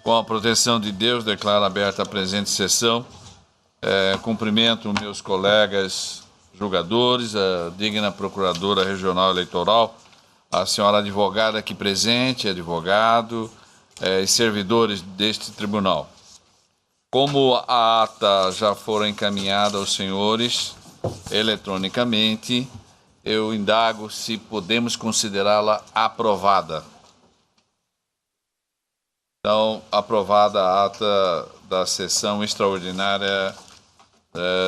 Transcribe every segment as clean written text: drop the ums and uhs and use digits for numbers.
Com a proteção de Deus, declaro aberta a presente sessão. Cumprimento meus colegas julgadores, a digna Procuradora Regional Eleitoral, a senhora advogada aqui presente, advogado e servidores deste tribunal. Como a ata já foi encaminhada aos senhores eletronicamente, eu indago se podemos considerá-la aprovada. Então, aprovada a ata da sessão extraordinária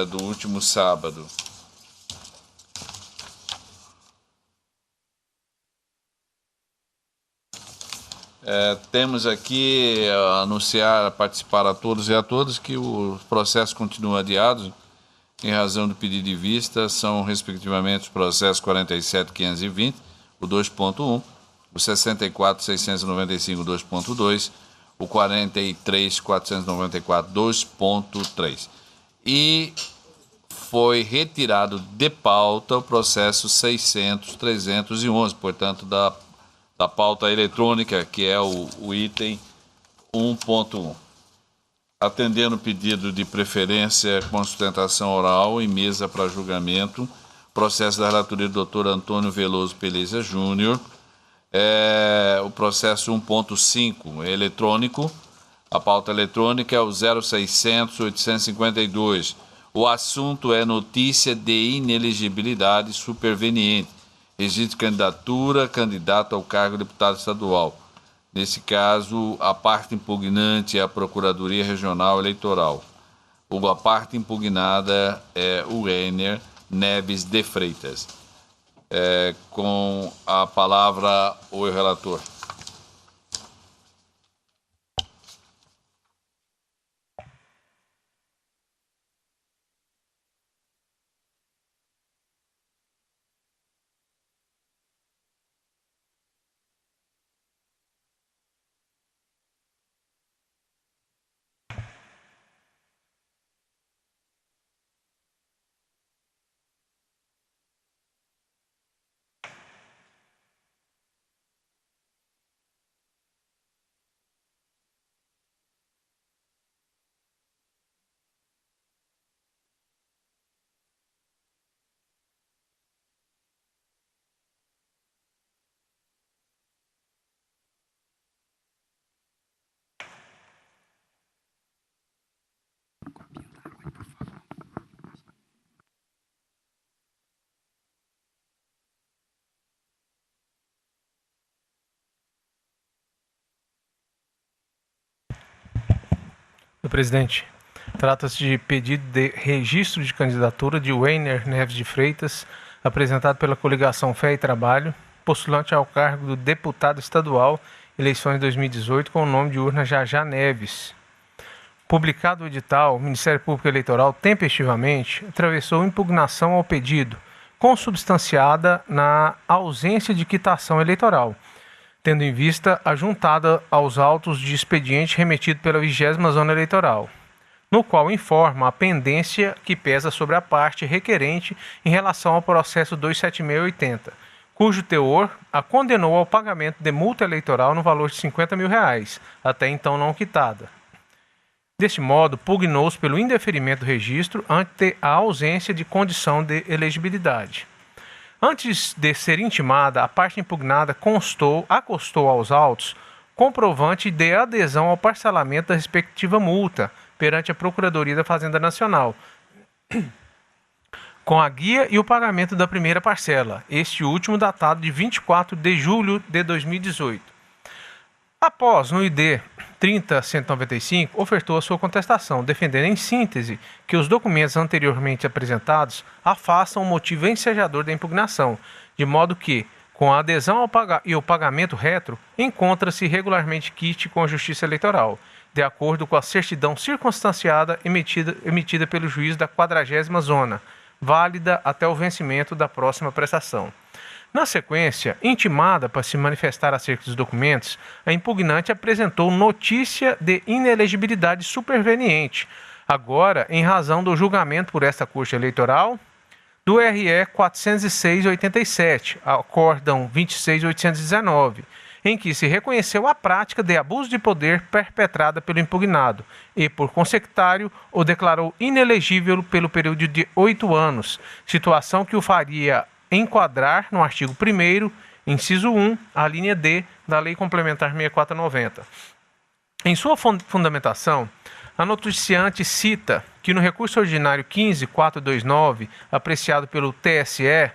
do último sábado. Temos aqui a anunciar, a participar a todos e a todas que o processo continua adiado em razão do pedido de vista. São respectivamente os processos 47.520, o 2.1, o 64.695, 2.2, o 43.494, 2.3. E foi retirado de pauta o processo 600.311, portanto, da pauta eletrônica, que é o item 1.1. Atendendo o pedido de preferência com sustentação oral em mesa para julgamento, processo da relatoria do Dr. Antônio Veloso Peleza Júnior, o processo 1.5 eletrônico, a pauta eletrônica é o 0600-852. O assunto é notícia de inelegibilidade superveniente, registro de candidatura, candidato ao cargo de deputado estadual. Nesse caso, a parte impugnante é a Procuradoria Regional Eleitoral. A parte impugnada é o Weiner Neves de Freitas. Com a palavra, o relator. Senhor presidente, trata-se de pedido de registro de candidatura de Weiner Neves de Freitas, apresentado pela coligação Fé e Trabalho, postulante ao cargo do deputado estadual, eleições 2018, com o nome de urna Jajá Neves. Publicado o edital, o Ministério Público Eleitoral tempestivamente atravessou impugnação ao pedido, consubstanciada na ausência de quitação eleitoral, tendo em vista a juntada aos autos de expediente remetido pela 20ª Zona Eleitoral, no qual informa a pendência que pesa sobre a parte requerente em relação ao processo 27680, cujo teor a condenou ao pagamento de multa eleitoral no valor de R$50 mil, até então não quitada. Deste modo, pugnou-se pelo indeferimento do registro ante a ausência de condição de elegibilidade. Antes de ser intimada, a parte impugnada acostou aos autos comprovante de adesão ao parcelamento da respectiva multa perante a Procuradoria da Fazenda Nacional, com a guia e o pagamento da primeira parcela, este último datado de 24 de julho de 2018. Após, no ID 30.195, ofertou a sua contestação, defendendo em síntese que os documentos anteriormente apresentados afastam o motivo ensejador da impugnação, de modo que, com a adesão e o pagamento retro, encontra-se regularmente quite com a Justiça Eleitoral, de acordo com a certidão circunstanciada emitida pelo juiz da 40ª Zona, válida até o vencimento da próxima prestação. Na sequência, intimada para se manifestar acerca dos documentos, a impugnante apresentou notícia de inelegibilidade superveniente, agora em razão do julgamento por esta Corte Eleitoral do RE 406/87, acórdão 26.819, em que se reconheceu a prática de abuso de poder perpetrada pelo impugnado e, por consecutário, o declarou inelegível pelo período de 8 anos, situação que o faria enquadrar no artigo 1º, inciso 1, a linha D da Lei Complementar 6490. Em sua fundamentação, a noticiante cita que no recurso ordinário 15.429, apreciado pelo TSE,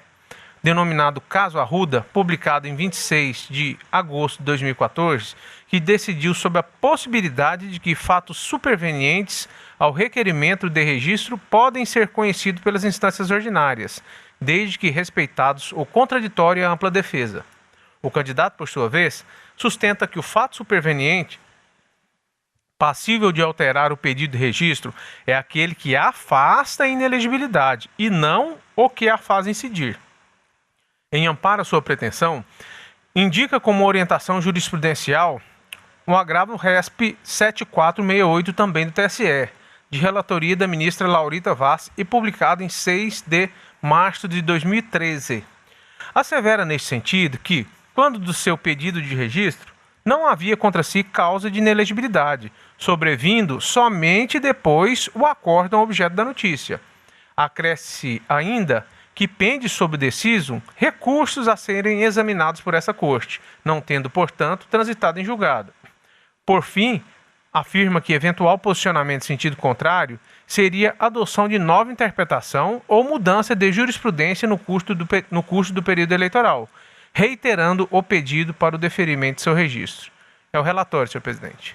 denominado Caso Arruda, publicado em 26 de agosto de 2014, que decidiu sobre a possibilidade de que fatos supervenientes ao requerimento de registro podem ser conhecidos pelas instâncias ordinárias, desde que respeitados o contraditório e a ampla defesa. O candidato, por sua vez, sustenta que o fato superveniente passível de alterar o pedido de registro é aquele que afasta a inelegibilidade e não o que a faz incidir. Em amparo à sua pretensão, indica como orientação jurisprudencial um agravo RESP 7468 também do TSE, de relatoria da ministra Laurita Vaz e publicado em 6 de março de 2013. Assevera neste sentido que, quando do seu pedido de registro, não havia contra si causa de inelegibilidade, sobrevindo somente depois o acórdão objeto da notícia. Acresce ainda que pende sobre o decisum recursos a serem examinados por essa Corte, não tendo, portanto, transitado em julgado. Por fim, afirma que eventual posicionamento em sentido contrário seria adoção de nova interpretação ou mudança de jurisprudência no curso do período eleitoral, reiterando o pedido para o deferimento de seu registro. É o relatório, senhor presidente.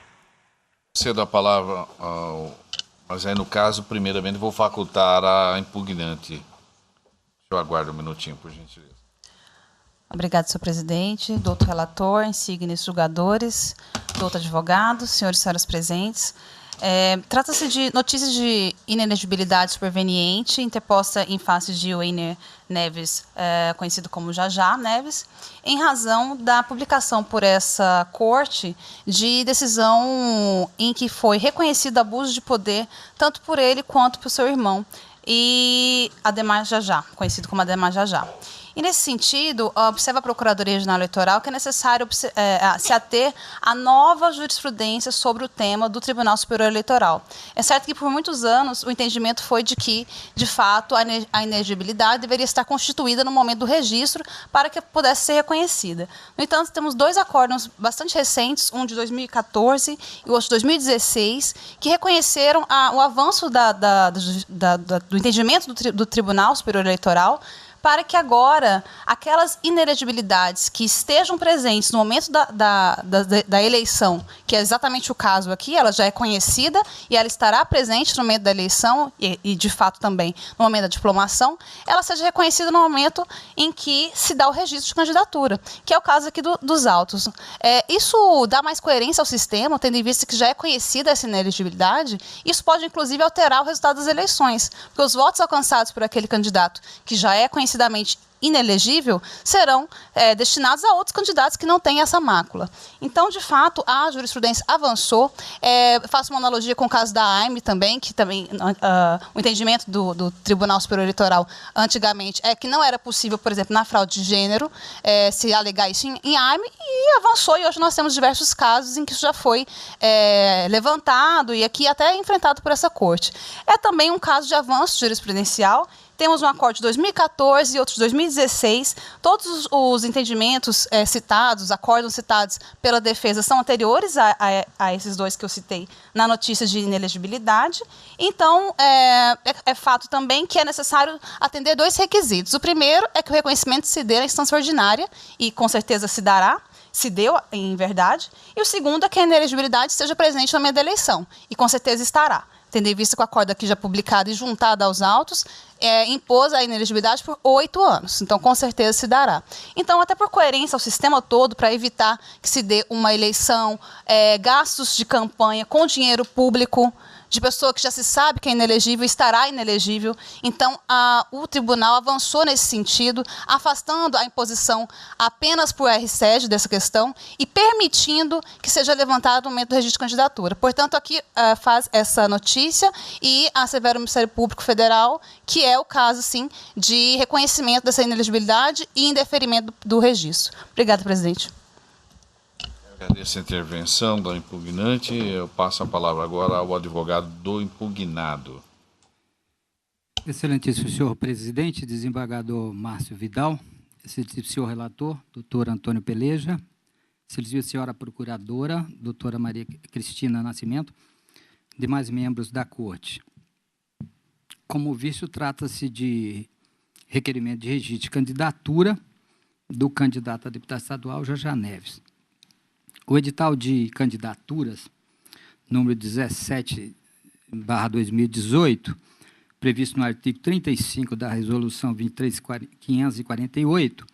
Cedo a palavra mas aí no caso, primeiramente, vou facultar a impugnante. Eu aguardo um minutinho, por gentileza. Obrigado, senhor presidente, doutor relator, insígnes julgadores, doutor advogado, senhores e senhoras presentes. Trata-se de notícia de inelegibilidade superveniente interposta em face de Weiner Neves, conhecido como Jajá Neves, em razão da publicação por essa corte de decisão em que foi reconhecido abuso de poder tanto por ele quanto por seu irmão e Ademar Jajá, conhecido como Ademar Jajá. E, nesse sentido, observa a Procuradoria Regional Eleitoral que é necessário se ater à nova jurisprudência sobre o tema do Tribunal Superior Eleitoral. É certo que, por muitos anos, o entendimento foi de que, de fato, a inelegibilidade deveria estar constituída no momento do registro para que pudesse ser reconhecida. No entanto, temos 2 acórdãos bastante recentes, um de 2014 e o outro de 2016, que reconheceram o avanço do entendimento do Tribunal Superior Eleitoral para que agora aquelas inelegibilidades que estejam presentes no momento da eleição, que é exatamente o caso aqui, ela já é conhecida e ela estará presente no momento da eleição e de fato também no momento da diplomação, ela seja reconhecida no momento em que se dá o registro de candidatura, que é o caso aqui dos autos. Isso dá mais coerência ao sistema, tendo em vista que já é conhecida essa inelegibilidade, isso pode inclusive alterar o resultado das eleições, porque os votos alcançados por aquele candidato que já é conhecidamente inelegível serão destinados a outros candidatos que não têm essa mácula. Então, de fato, a jurisprudência avançou. Faço uma analogia com o caso da AIME também, que também o entendimento do Tribunal Superior Eleitoral antigamente é que não era possível, por exemplo, na fraude de gênero, se alegar isso em AIME, e avançou, e hoje nós temos diversos casos em que isso já foi levantado e aqui até enfrentado por essa corte. É também um caso de avanço jurisprudencial. Temos um acórdão de 2014 e outros de 2016. Todos os entendimentos citados, acórdãos citados pela defesa, são anteriores a esses 2 que eu citei na notícia de inelegibilidade. Então, é fato também que é necessário atender 2 requisitos. O primeiro é que o reconhecimento se dê na instância ordinária, e com certeza se dará, se deu em verdade. E o segundo é que a inelegibilidade esteja presente no momento da eleição, e com certeza estará. Tendo em vista que o acórdão aqui já publicado e juntado aos autos, impôs a inelegibilidade por 8 anos. Então, com certeza se dará. Então, até por coerência ao sistema todo, para evitar que se dê uma eleição, gastos de campanha com dinheiro público, de pessoa que já se sabe que é inelegível, estará inelegível. Então, o tribunal avançou nesse sentido, afastando a imposição apenas por R-SED dessa questão e permitindo que seja levantado no momento do registro de candidatura. Portanto, aqui faz essa notícia e assevera o Ministério Público Federal, que é o caso, sim, de reconhecimento dessa inelegibilidade e indeferimento do registro. Obrigada, presidente. Agradeço a intervenção do impugnante. Eu passo a palavra agora ao advogado do impugnado. Excelentíssimo senhor presidente, desembargador Márcio Vidal, excelentíssimo senhor relator, doutor Antônio Peleja, excelentíssima senhora procuradora, doutora Maria Cristina Nascimento, demais membros da Corte. Como visto, trata-se de requerimento de registro de candidatura do candidato a deputado estadual, Jajá Neves. O edital de candidaturas, número 17/2018, previsto no artigo 35 da Resolução 23.548,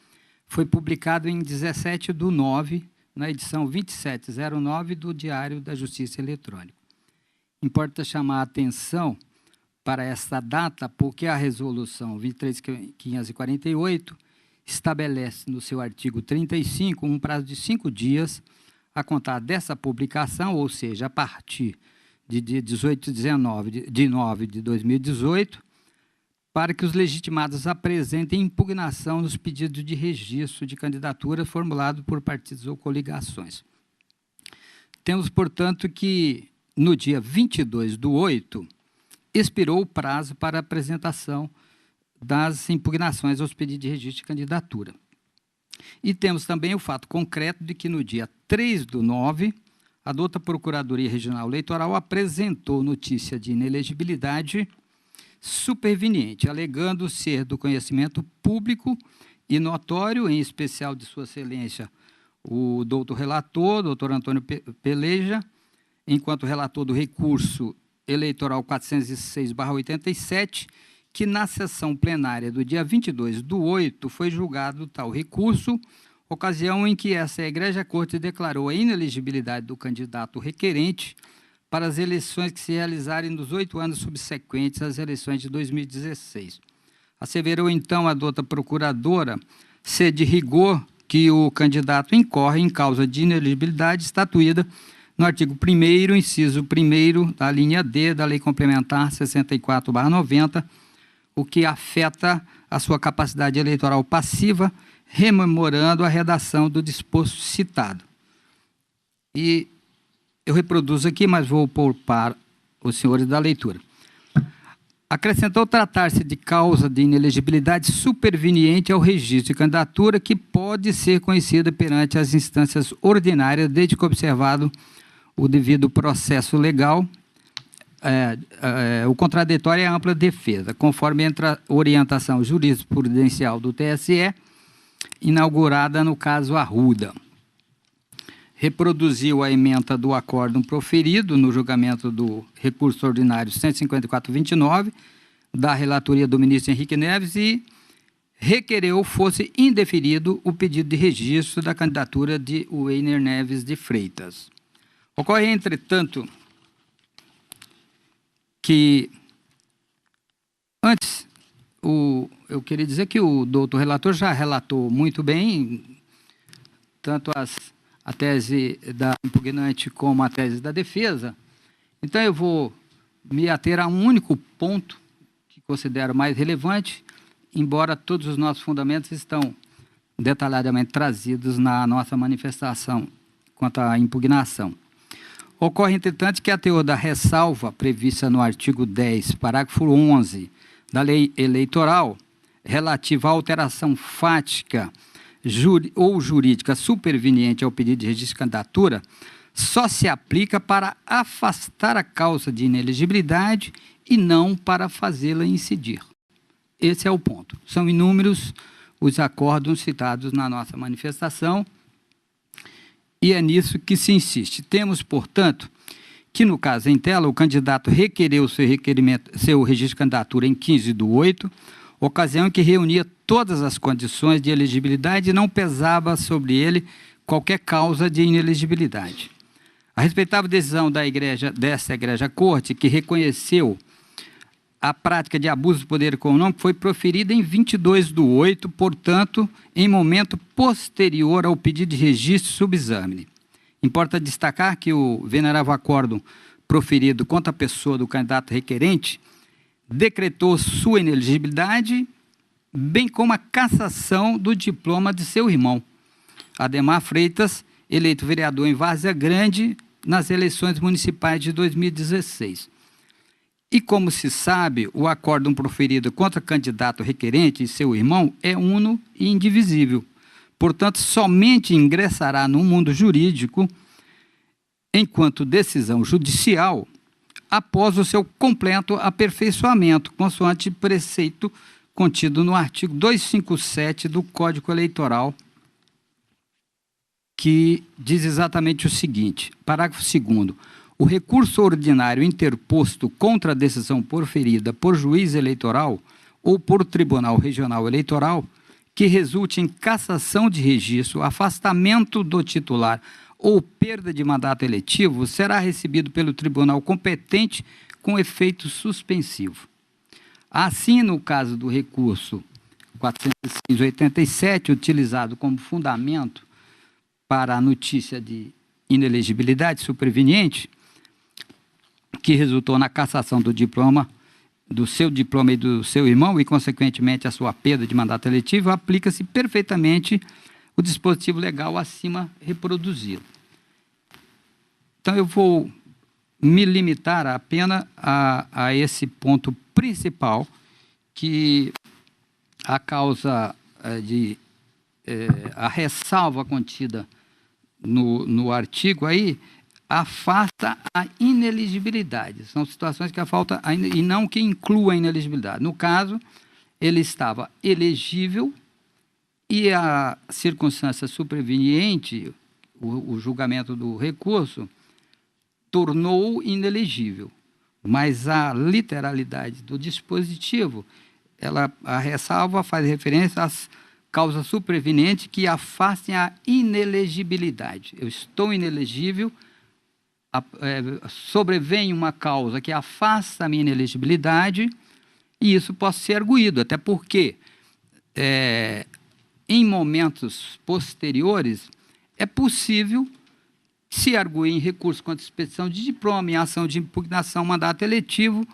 foi publicado em 17/9, na edição 2709 do Diário da Justiça Eletrônica. Importa chamar a atenção para esta data, porque a Resolução 23.548 estabelece no seu artigo 35 um prazo de 5 dias a contar dessa publicação, ou seja, a partir de dia 18 de 9 de 2018, para que os legitimados apresentem impugnação nos pedidos de registro de candidatura formulados por partidos ou coligações. Temos, portanto, que no dia 22/8, expirou o prazo para apresentação das impugnações aos pedidos de registro de candidatura. E temos também o fato concreto de que no dia 3/9, a douta Procuradoria Regional Eleitoral apresentou notícia de inelegibilidade superveniente, alegando ser do conhecimento público e notório, em especial de sua excelência, o doutor relator, doutor Antônio Peleja, enquanto relator do recurso eleitoral 406/87, que na sessão plenária do dia 22/8 foi julgado tal recurso, ocasião em que essa Egrégia Corte declarou a inelegibilidade do candidato requerente para as eleições que se realizarem nos 8 anos subsequentes às eleições de 2016. Asseverou, então, a douta procuradora ser de rigor que o candidato incorre em causa de inelegibilidade estatuída no artigo 1º, inciso 1º, da linha D da Lei Complementar 64/90, o que afeta a sua capacidade eleitoral passiva, rememorando a redação do disposto citado. E eu reproduzo aqui, mas vou poupar os senhores da leitura. Acrescentou tratar-se de causa de inelegibilidade superveniente ao registro de candidatura, que pode ser conhecida perante as instâncias ordinárias, desde que observado o devido processo legal, o contraditório e a ampla defesa, conforme entra a orientação jurisprudencial do TSE, inaugurada no caso Arruda. Reproduziu a ementa do acórdão proferido no julgamento do recurso ordinário 154/29, da relatoria do ministro Henrique Neves, e requereu fosse indeferido o pedido de registro da candidatura de Weiner Neves de Freitas. Ocorre, entretanto, que antes, eu queria dizer que o doutor relator já relatou muito bem, tanto a tese da impugnante como a tese da defesa. Então, eu vou me ater a um único ponto que considero mais relevante, embora todos os nossos fundamentos estão detalhadamente trazidos na nossa manifestação quanto à impugnação. Ocorre, entretanto, que a teor da ressalva prevista no artigo 10, parágrafo 11 da Lei Eleitoral, relativa à alteração fática ou jurídica superveniente ao pedido de registro de candidatura, só se aplica para afastar a causa de inelegibilidade e não para fazê-la incidir. Esse é o ponto. São inúmeros os acórdãos citados na nossa manifestação, e é nisso que se insiste. Temos, portanto, que no caso em tela, o candidato requereu seu registro de candidatura em 15/8, ocasião em que reunia todas as condições de elegibilidade e não pesava sobre ele qualquer causa de inelegibilidade. A respeitável decisão desta Egrégia Corte, que reconheceu a prática de abuso do poder econômico, foi proferida em 22/8, portanto, em momento posterior ao pedido de registro subexame. Importa destacar que o venerável acórdão proferido contra a pessoa do candidato requerente decretou sua inelegibilidade, bem como a cassação do diploma de seu irmão, Ademar Freitas, eleito vereador em Várzea Grande nas eleições municipais de 2016. E, como se sabe, o acórdão proferido contra candidato requerente e seu irmão é uno e indivisível. Portanto, somente ingressará no mundo jurídico, enquanto decisão judicial, após o seu completo aperfeiçoamento, consoante preceito contido no artigo 257 do Código Eleitoral, que diz exatamente o seguinte, parágrafo 2º, o recurso ordinário interposto contra a decisão proferida por juiz eleitoral ou por Tribunal Regional Eleitoral, que resulte em cassação de registro, afastamento do titular ou perda de mandato eletivo, será recebido pelo tribunal competente com efeito suspensivo. Assim, no caso do recurso 406/87, utilizado como fundamento para a notícia de inelegibilidade superveniente, que resultou na cassação do seu diploma e do seu irmão e, consequentemente, a sua perda de mandato eletivo, aplica-se perfeitamente o dispositivo legal acima reproduzido. Então, eu vou me limitar apenas a esse ponto principal, que a causa a ressalva contida no artigo aí, afasta a ineligibilidade. São situações que falta e não que inclua a ineligibilidade. No caso, ele estava elegível e a circunstância superveniente, o julgamento do recurso, tornou-o inelegível. Mas a literalidade do dispositivo, a ressalva faz referência às causas supervenientes que afastem a inelegibilidade. Eu estou inelegível, sobrevém uma causa que afasta a minha inelegibilidade e isso pode ser arguído, até porque em momentos posteriores é possível se arguir em recurso contra expedição de diploma, em ação de impugnação, mandato eletivo,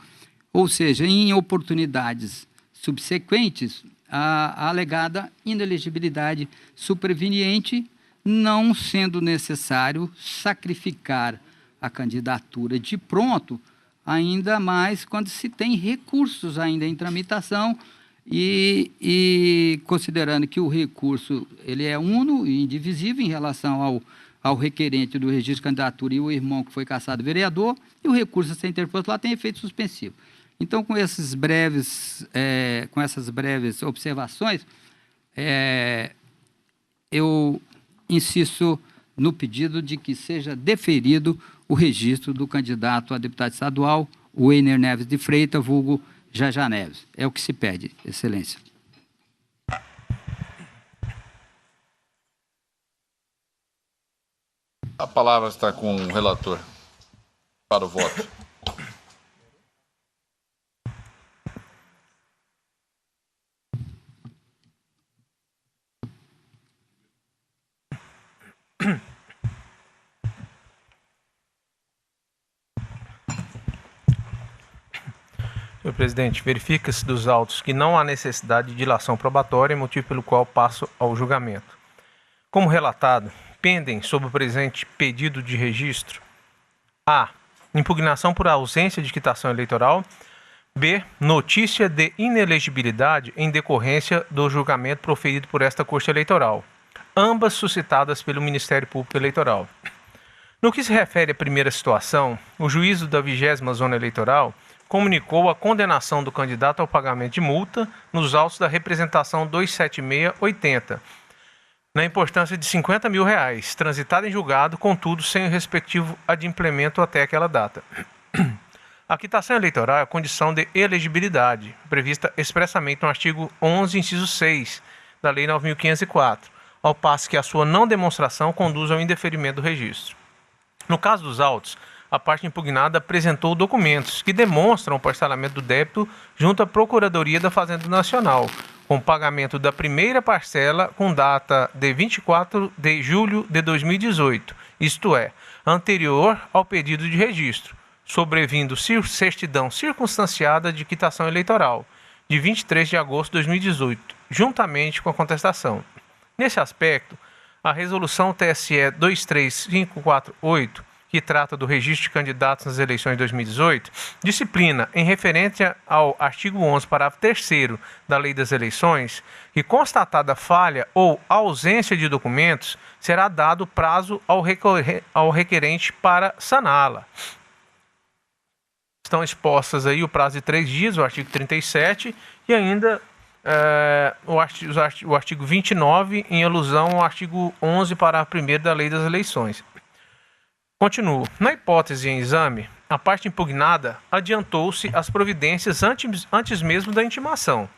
ou seja, em oportunidades subsequentes, a alegada inelegibilidade superveniente, não sendo necessário sacrificar a candidatura de pronto, ainda mais quando se tem recursos ainda em tramitação e considerando que o recurso ele é uno e indivisível em relação ao requerente do registro de candidatura e o irmão que foi cassado vereador, e o recurso a ser interposto lá tem efeito suspensivo. Então, com essas breves observações, eu insisto no pedido de que seja deferido o registro do candidato a deputado estadual, o Weiner Neves de Freitas, vulgo Jajá Neves. É o que se pede, Excelência. A palavra está com o relator para o voto. Senhor presidente, verifica-se dos autos que não há necessidade de dilação probatória, motivo pelo qual passo ao julgamento. Como relatado, pendem sob o presente pedido de registro: A. Impugnação por ausência de quitação eleitoral. B. Notícia de inelegibilidade em decorrência do julgamento proferido por esta Corte Eleitoral, ambas suscitadas pelo Ministério Público Eleitoral. No que se refere à primeira situação, o juízo da 20ª Zona Eleitoral comunicou a condenação do candidato ao pagamento de multa nos autos da representação 27680, na importância de R$50 mil, transitada em julgado, contudo, sem o respectivo adimplemento até aquela data. A quitação eleitoral é a condição de elegibilidade, prevista expressamente no artigo 11, inciso 6, da Lei 9.504, ao passo que a sua não demonstração conduz ao indeferimento do registro. No caso dos autos, a parte impugnada apresentou documentos que demonstram o parcelamento do débito junto à Procuradoria da Fazenda Nacional, com pagamento da primeira parcela com data de 24 de julho de 2018, isto é, anterior ao pedido de registro, sobrevindo certidão circunstanciada de quitação eleitoral, de 23 de agosto de 2018, juntamente com a contestação. Nesse aspecto, a resolução TSE 23548, que trata do registro de candidatos nas eleições de 2018, disciplina, em referência ao artigo 11, parágrafo 3º da Lei das Eleições, que constatada falha ou ausência de documentos, será dado prazo ao requerente para saná-la. Estão expostas aí o prazo de 3 dias, o artigo 37, e ainda o artigo 29, em alusão ao artigo 11, parágrafo 1º da Lei das Eleições. Continuo. Na hipótese em exame, a parte impugnada adiantou-se as providências antes mesmo da intimação.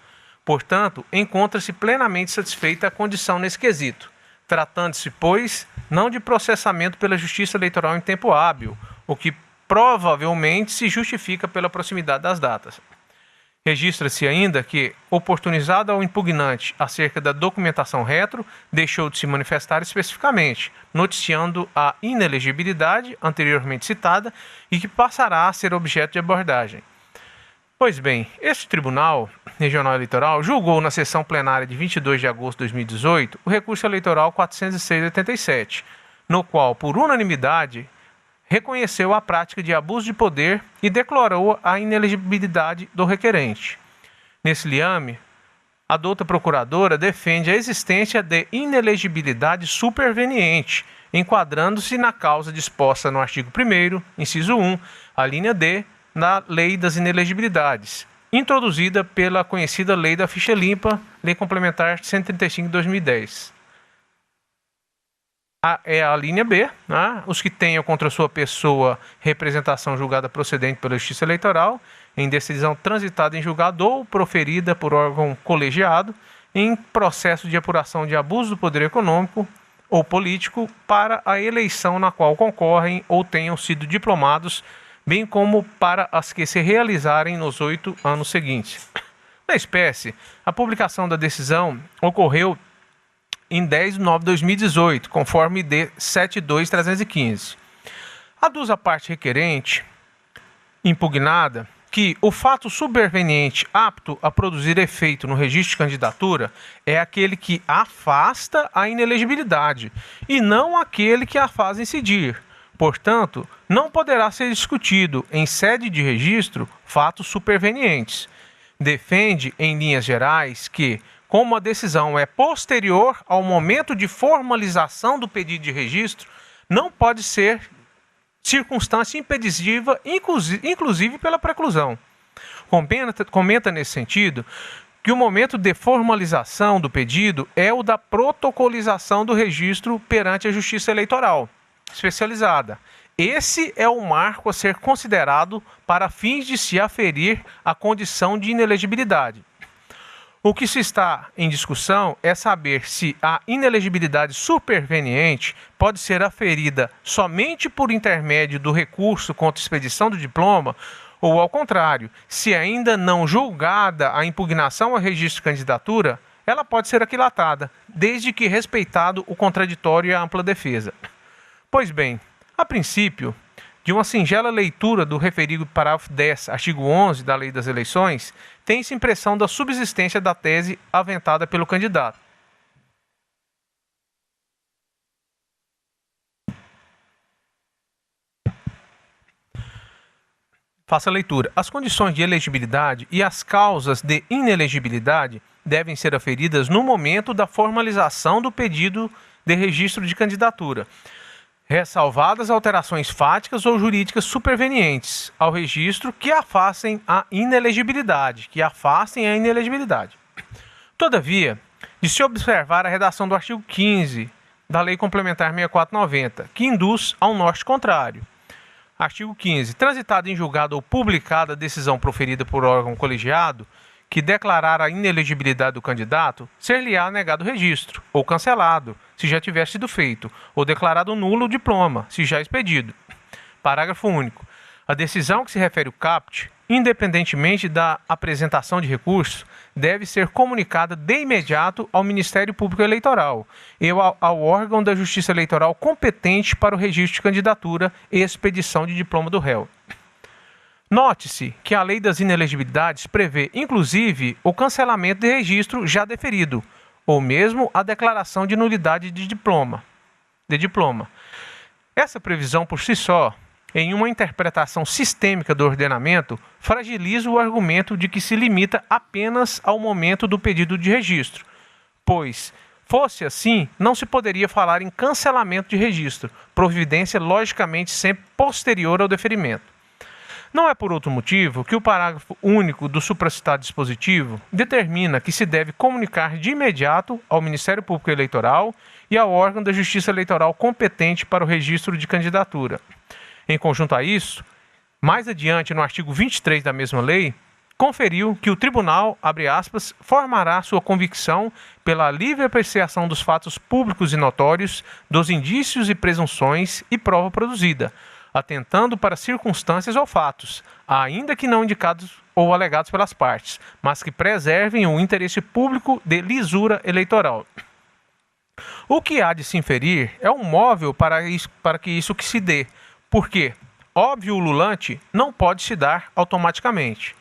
Portanto, encontra-se plenamente satisfeita a condição nesse quesito, tratando-se, pois, não de processamento pela Justiça Eleitoral em tempo hábil, o que provavelmente se justifica pela proximidade das datas. Registra-se ainda que, oportunizado ao impugnante acerca da documentação retro, deixou de se manifestar especificamente, noticiando a inelegibilidade anteriormente citada e que passará a ser objeto de abordagem. Pois bem, este Tribunal Regional Eleitoral julgou na sessão plenária de 22 de agosto de 2018 o recurso eleitoral 406/87, no qual, por unanimidade, reconheceu a prática de abuso de poder e declarou a inelegibilidade do requerente. Nesse liame, a douta procuradora defende a existência de inelegibilidade superveniente, enquadrando-se na causa disposta no artigo 1º, inciso 1, a linha D, na Lei das Inelegibilidades, introduzida pela conhecida Lei da Ficha Limpa, Lei Complementar 135 de 2010. É a linha B, né? Os que tenham contra sua pessoa representação julgada procedente pela Justiça Eleitoral, em decisão transitada em julgado ou proferida por órgão colegiado, em processo de apuração de abuso do poder econômico ou político para a eleição na qual concorrem ou tenham sido diplomados, bem como para as que se realizarem nos 8 anos seguintes. Na espécie, a publicação da decisão ocorreu em 10 de nove de 2018, conforme ID 72315. Aduz a parte requerente, impugnada, que o fato superveniente apto a produzir efeito no registro de candidatura é aquele que afasta a inelegibilidade e não aquele que a faz incidir. Portanto, não poderá ser discutido em sede de registro fatos supervenientes. Defende, em linhas gerais, que, como a decisão é posterior ao momento de formalização do pedido de registro, não pode ser circunstância impeditiva, inclusive pela preclusão. Comenta nesse sentido que o momento de formalização do pedido é o da protocolização do registro perante a Justiça Eleitoral especializada. Esse é o marco a ser considerado para fins de se aferir a condição de inelegibilidade. O que se está em discussão é saber se a inelegibilidade superveniente pode ser aferida somente por intermédio do recurso contra expedição do diploma ou, ao contrário, se ainda não julgada a impugnação ao registro de candidatura, ela pode ser aquilatada, desde que respeitado o contraditório e a ampla defesa. Pois bem, a princípio, de uma singela leitura do referido parágrafo 10, artigo 11 da Lei das Eleições, tem-se impressão da subsistência da tese aventada pelo candidato. Faça a leitura. As condições de elegibilidade e as causas de inelegibilidade devem ser aferidas no momento da formalização do pedido de registro de candidatura, ressalvadas alterações fáticas ou jurídicas supervenientes ao registro que afastem a inelegibilidade. Todavia, de se observar a redação do artigo 15 da Lei Complementar 6490, que induz ao norte contrário. Artigo 15. Transitada em julgado ou publicada a decisão proferida por órgão colegiado que declarar a inelegibilidade do candidato, ser-lhe-á negado o registro, ou cancelado, se já tiver sido feito, ou declarado nulo o diploma, se já expedido. Parágrafo único. A decisão que se refere ao CAPT, independentemente da apresentação de recurso, deve ser comunicada de imediato ao Ministério Público Eleitoral e ao órgão da Justiça Eleitoral competente para o registro de candidatura e expedição de diploma do réu. Note-se que a Lei das Inelegibilidades prevê, inclusive, o cancelamento de registro já deferido, ou mesmo a declaração de nulidade de diploma. Essa previsão por si só, em uma interpretação sistêmica do ordenamento, fragiliza o argumento de que se limita apenas ao momento do pedido de registro, pois, fosse assim, não se poderia falar em cancelamento de registro, providência logicamente sempre posterior ao deferimento. Não é por outro motivo que o parágrafo único do supracitado dispositivo determina que se deve comunicar de imediato ao Ministério Público Eleitoral e ao órgão da Justiça Eleitoral competente para o registro de candidatura. Em conjunto a isso, mais adiante no artigo 23 da mesma lei, conferiu que o tribunal, abre aspas, formará sua convicção pela livre apreciação dos fatos públicos e notórios, dos indícios e presunções e prova produzida, atentando para circunstâncias ou fatos, ainda que não indicados ou alegados pelas partes, mas que preservem o interesse público de lisura eleitoral. O que há de se inferir é um móvel para que isso que se dê, porque, óbvio ululante, não pode se dar automaticamente.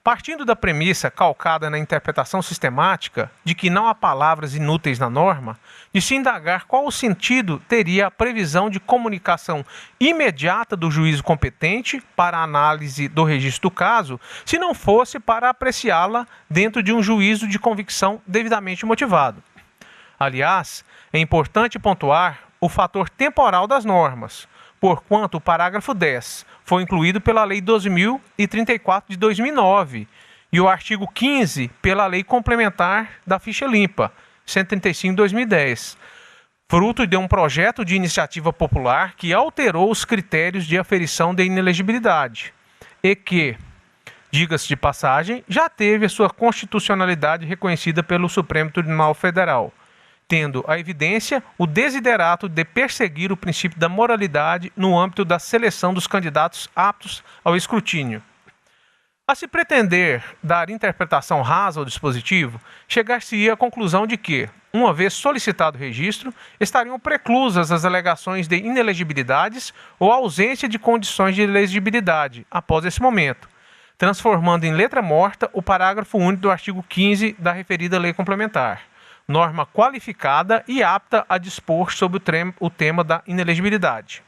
Partindo da premissa calcada na interpretação sistemática de que não há palavras inúteis na norma, de se indagar qual o sentido teria a previsão de comunicação imediata do juízo competente para a análise do registro do caso, se não fosse para apreciá-la dentro de um juízo de convicção devidamente motivado. Aliás, é importante pontuar o fator temporal das normas, porquanto o parágrafo 10 foi incluído pela Lei 12.034 de 2009 e o artigo 15 pela Lei Complementar da Ficha Limpa, 135 de 2010, fruto de um projeto de iniciativa popular que alterou os critérios de aferição de inelegibilidade e que, diga-se de passagem, já teve a sua constitucionalidade reconhecida pelo Supremo Tribunal Federal, tendo a evidência o desiderato de perseguir o princípio da moralidade no âmbito da seleção dos candidatos aptos ao escrutínio. A se pretender dar interpretação rasa ao dispositivo, chegar-se-ia à conclusão de que, uma vez solicitado o registro, estariam preclusas as alegações de inelegibilidades ou ausência de condições de elegibilidade após esse momento, transformando em letra morta o parágrafo único do artigo 15 da referida lei complementar, norma qualificada e apta a dispor sobre o tema da inelegibilidade.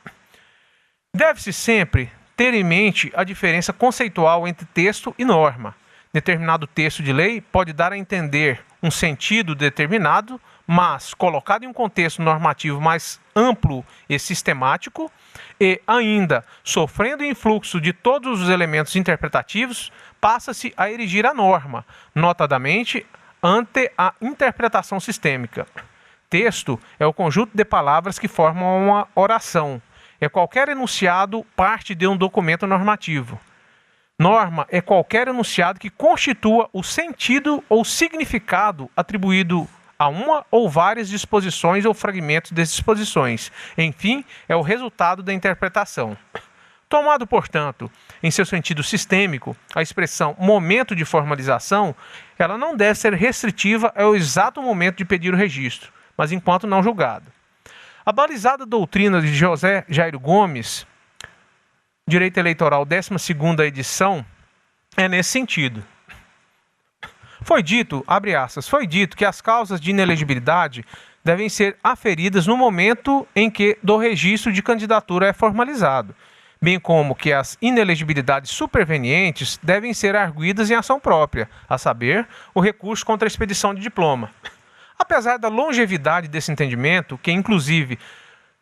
Deve-se sempre ter em mente a diferença conceitual entre texto e norma. Determinado texto de lei pode dar a entender um sentido determinado, mas, colocado em um contexto normativo mais amplo e sistemático, e ainda sofrendo o influxo de todos os elementos interpretativos, passa-se a erigir a norma, notadamente ante a interpretação sistêmica. Texto é o conjunto de palavras que formam uma oração. É qualquer enunciado parte de um documento normativo. Norma é qualquer enunciado que constitua o sentido ou significado atribuído a uma ou várias disposições ou fragmentos de disposições. Enfim, é o resultado da interpretação. Tomado, portanto, em seu sentido sistêmico, a expressão momento de formalização, ela não deve ser restritiva ao exato momento de pedir o registro, mas enquanto não julgado. A balizada doutrina de José Jairo Gomes, Direito Eleitoral 12ª edição, é nesse sentido. Foi dito, abre aspas, foi dito que as causas de inelegibilidade devem ser aferidas no momento em que do registro de candidatura é formalizado, bem como que as inelegibilidades supervenientes devem ser arguidas em ação própria, a saber, o recurso contra a expedição de diploma. Apesar da longevidade desse entendimento, que inclusive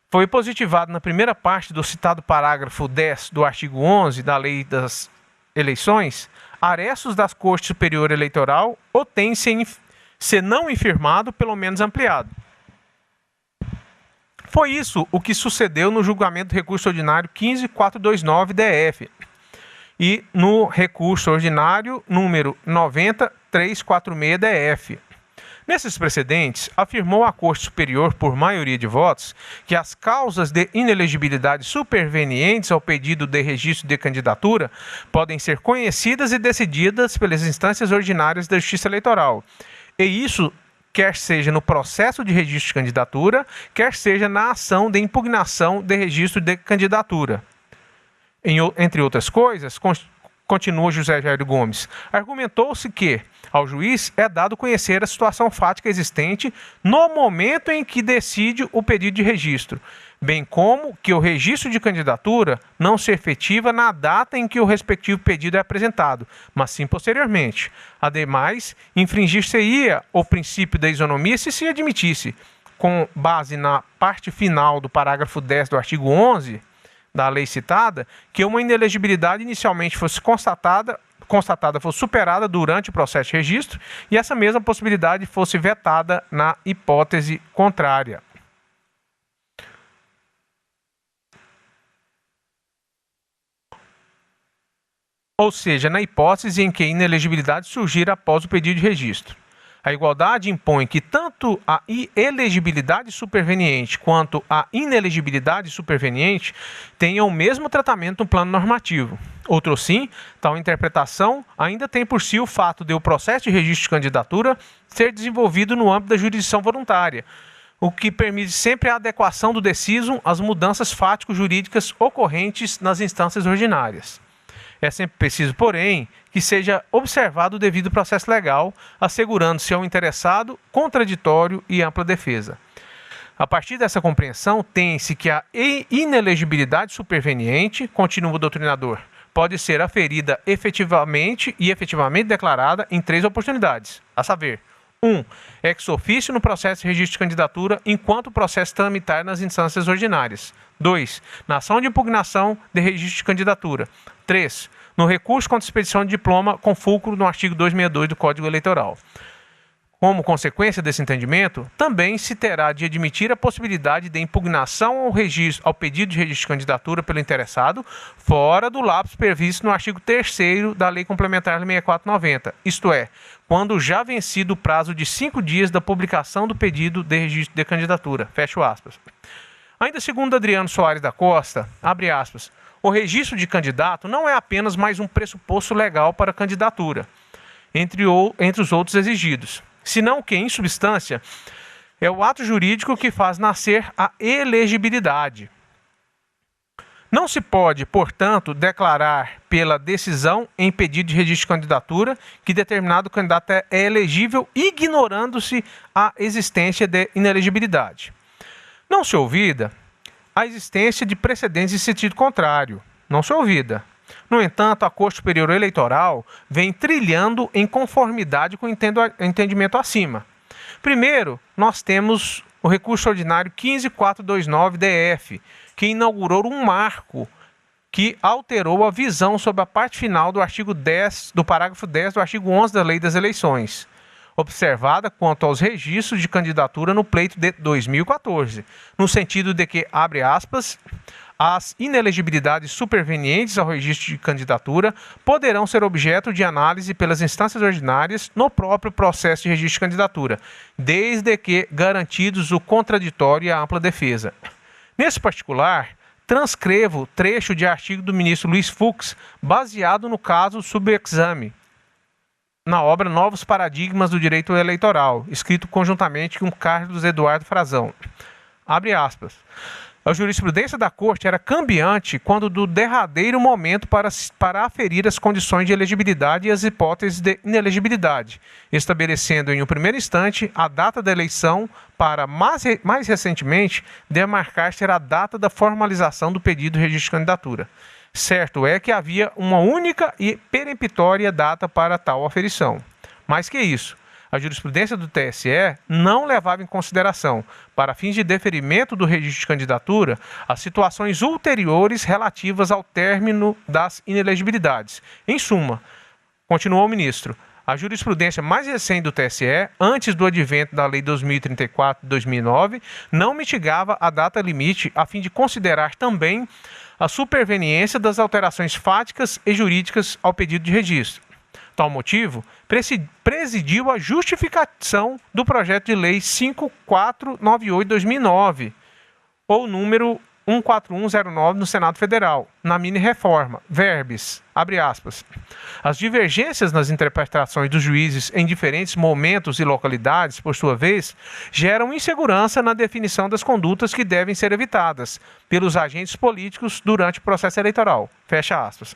foi positivado na primeira parte do citado parágrafo 10 do artigo 11 da Lei das Eleições, arestos da Corte Superior Eleitoral o tem, se não infirmado, pelo menos ampliado. Foi isso o que sucedeu no julgamento do recurso ordinário 15429-DF e no recurso ordinário número 90346-DF. Nesses precedentes, afirmou a Corte Superior, por maioria de votos, que as causas de inelegibilidade supervenientes ao pedido de registro de candidatura podem ser conhecidas e decididas pelas instâncias ordinárias da Justiça Eleitoral. E isso quer seja no processo de registro de candidatura, quer seja na ação de impugnação de registro de candidatura. Entre outras coisas, Continua José Jair Gomes. Argumentou-se que, ao juiz, é dado conhecer a situação fática existente no momento em que decide o pedido de registro, bem como que o registro de candidatura não se efetiva na data em que o respectivo pedido é apresentado, mas sim posteriormente. Ademais, infringir-se-ia o princípio da isonomia se admitisse, com base na parte final do parágrafo 10 do artigo 11 da lei citada, que uma inelegibilidade inicialmente fosse constatada fosse superada durante o processo de registro e essa mesma possibilidade fosse vetada na hipótese contrária. Ou seja, na hipótese em que a inelegibilidade surgir após o pedido de registro. A igualdade impõe que tanto a elegibilidade superveniente quanto a inelegibilidade superveniente tenham o mesmo tratamento no plano normativo. Outro sim, tal interpretação ainda tem por si o fato de o processo de registro de candidatura ser desenvolvido no âmbito da jurisdição voluntária, o que permite sempre a adequação do decisum às mudanças fático-jurídicas ocorrentes nas instâncias ordinárias. É sempre preciso, porém, que seja observado o devido processo legal, assegurando-se ao interessado contraditório e ampla defesa. A partir dessa compreensão, tem-se que a inelegibilidade superveniente, continua o doutrinador, pode ser aferida efetivamente declarada em 3 oportunidades, a saber, 1. Ex officio no processo de registro de candidatura enquanto o processo tramitar nas instâncias ordinárias. 2. Na ação de impugnação de registro de candidatura. 3. No recurso contra expedição de diploma com fulcro no artigo 262 do Código Eleitoral. Como consequência desse entendimento, também se terá de admitir a possibilidade de impugnação ao pedido de registro de candidatura pelo interessado, fora do lapso previsto no artigo 3º da Lei Complementar 6490, isto é, quando já vencido o prazo de 5 dias da publicação do pedido de registro de candidatura. Fecho aspas. Ainda segundo Adriano Soares da Costa, abre aspas, o registro de candidato não é apenas mais um pressuposto legal para a candidatura, entre os outros exigidos, senão que, em substância, é o ato jurídico que faz nascer a elegibilidade. Não se pode, portanto, declarar pela decisão em pedido de registro de candidatura que determinado candidato é elegível, ignorando-se a existência de inelegibilidade. Não se ouvida a existência de precedentes em sentido contrário. Não se ouvida. No entanto, a Corte Superior Eleitoral vem trilhando em conformidade com o entendimento acima. Primeiro, nós temos o recurso ordinário 15429-DF, que inaugurou um marco que alterou a visão sobre a parte final do artigo 10, do parágrafo 10 do artigo 11 da Lei das Eleições, observada quanto aos registros de candidatura no pleito de 2014, no sentido de que, abre aspas, as inelegibilidades supervenientes ao registro de candidatura poderão ser objeto de análise pelas instâncias ordinárias no próprio processo de registro de candidatura, desde que garantidos o contraditório e a ampla defesa. Nesse particular, transcrevo trecho de artigo do ministro Luiz Fux, baseado no caso subexame, na obra Novos Paradigmas do Direito Eleitoral, escrito conjuntamente com Carlos Eduardo Frazão. Abre aspas. A jurisprudência da Corte era cambiante quando do derradeiro momento para aferir as condições de elegibilidade e as hipóteses de inelegibilidade, estabelecendo em um primeiro instante a data da eleição para, mais recentemente, demarcar-se a data da formalização do pedido de registro de candidatura. Certo é que havia uma única e peremptória data para tal aferição. Mais que isso, a jurisprudência do TSE não levava em consideração, para fins de deferimento do registro de candidatura, as situações ulteriores relativas ao término das inelegibilidades. Em suma, continuou o ministro, a jurisprudência mais recente do TSE, antes do advento da Lei 2034 de 2009, não mitigava a data limite a fim de considerar também a superveniência das alterações fáticas e jurídicas ao pedido de registro. Tal motivo, presidiu a justificação do projeto de lei 5498/2009, ou número 14109 no Senado Federal, na mini-reforma, verbis, abre aspas. As divergências nas interpretações dos juízes em diferentes momentos e localidades, por sua vez, geram insegurança na definição das condutas que devem ser evitadas pelos agentes políticos durante o processo eleitoral, fecha aspas.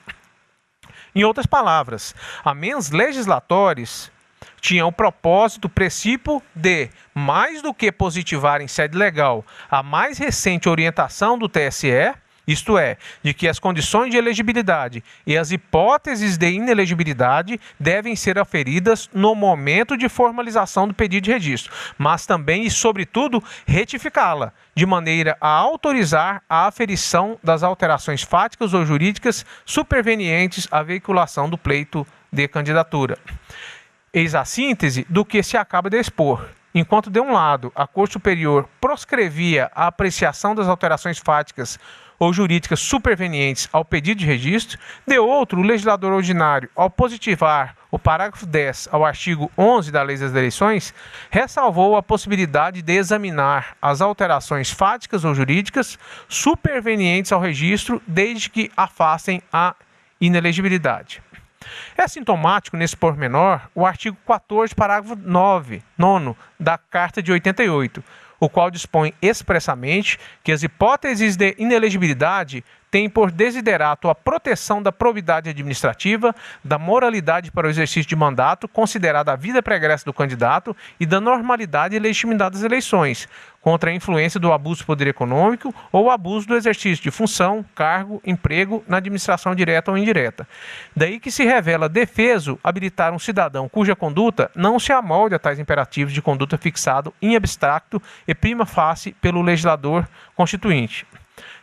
Em outras palavras, a mens legislatoris tinha o propósito princípio de, mais do que positivar em sede legal a mais recente orientação do TSE, isto é, de que as condições de elegibilidade e as hipóteses de inelegibilidade devem ser aferidas no momento de formalização do pedido de registro, mas também e, sobretudo, retificá-la, de maneira a autorizar a aferição das alterações fáticas ou jurídicas supervenientes à veiculação do pleito de candidatura. Eis a síntese do que se acaba de expor. Enquanto, de um lado, a Corte Superior proscrevia a apreciação das alterações fáticas ou jurídicas supervenientes ao pedido de registro, de outro, o legislador ordinário, ao positivar o parágrafo 10 ao artigo 11 da Lei das Eleições, ressalvou a possibilidade de examinar as alterações fáticas ou jurídicas supervenientes ao registro, desde que afastem a inelegibilidade. É sintomático, nesse pormenor, o artigo 14, parágrafo 9 da Carta de 88, o qual dispõe expressamente que as hipóteses de inelegibilidade têm por desiderato a proteção da probidade administrativa, da moralidade para o exercício de mandato, considerada a vida pregressa do candidato, e da normalidade e legitimidade das eleições, contra a influência do abuso do poder econômico ou abuso do exercício de função, cargo, emprego na administração direta ou indireta. Daí que se revela defeso habilitar um cidadão cuja conduta não se amolde a tais imperativos de conduta fixado em abstracto e prima facie pelo legislador constituinte.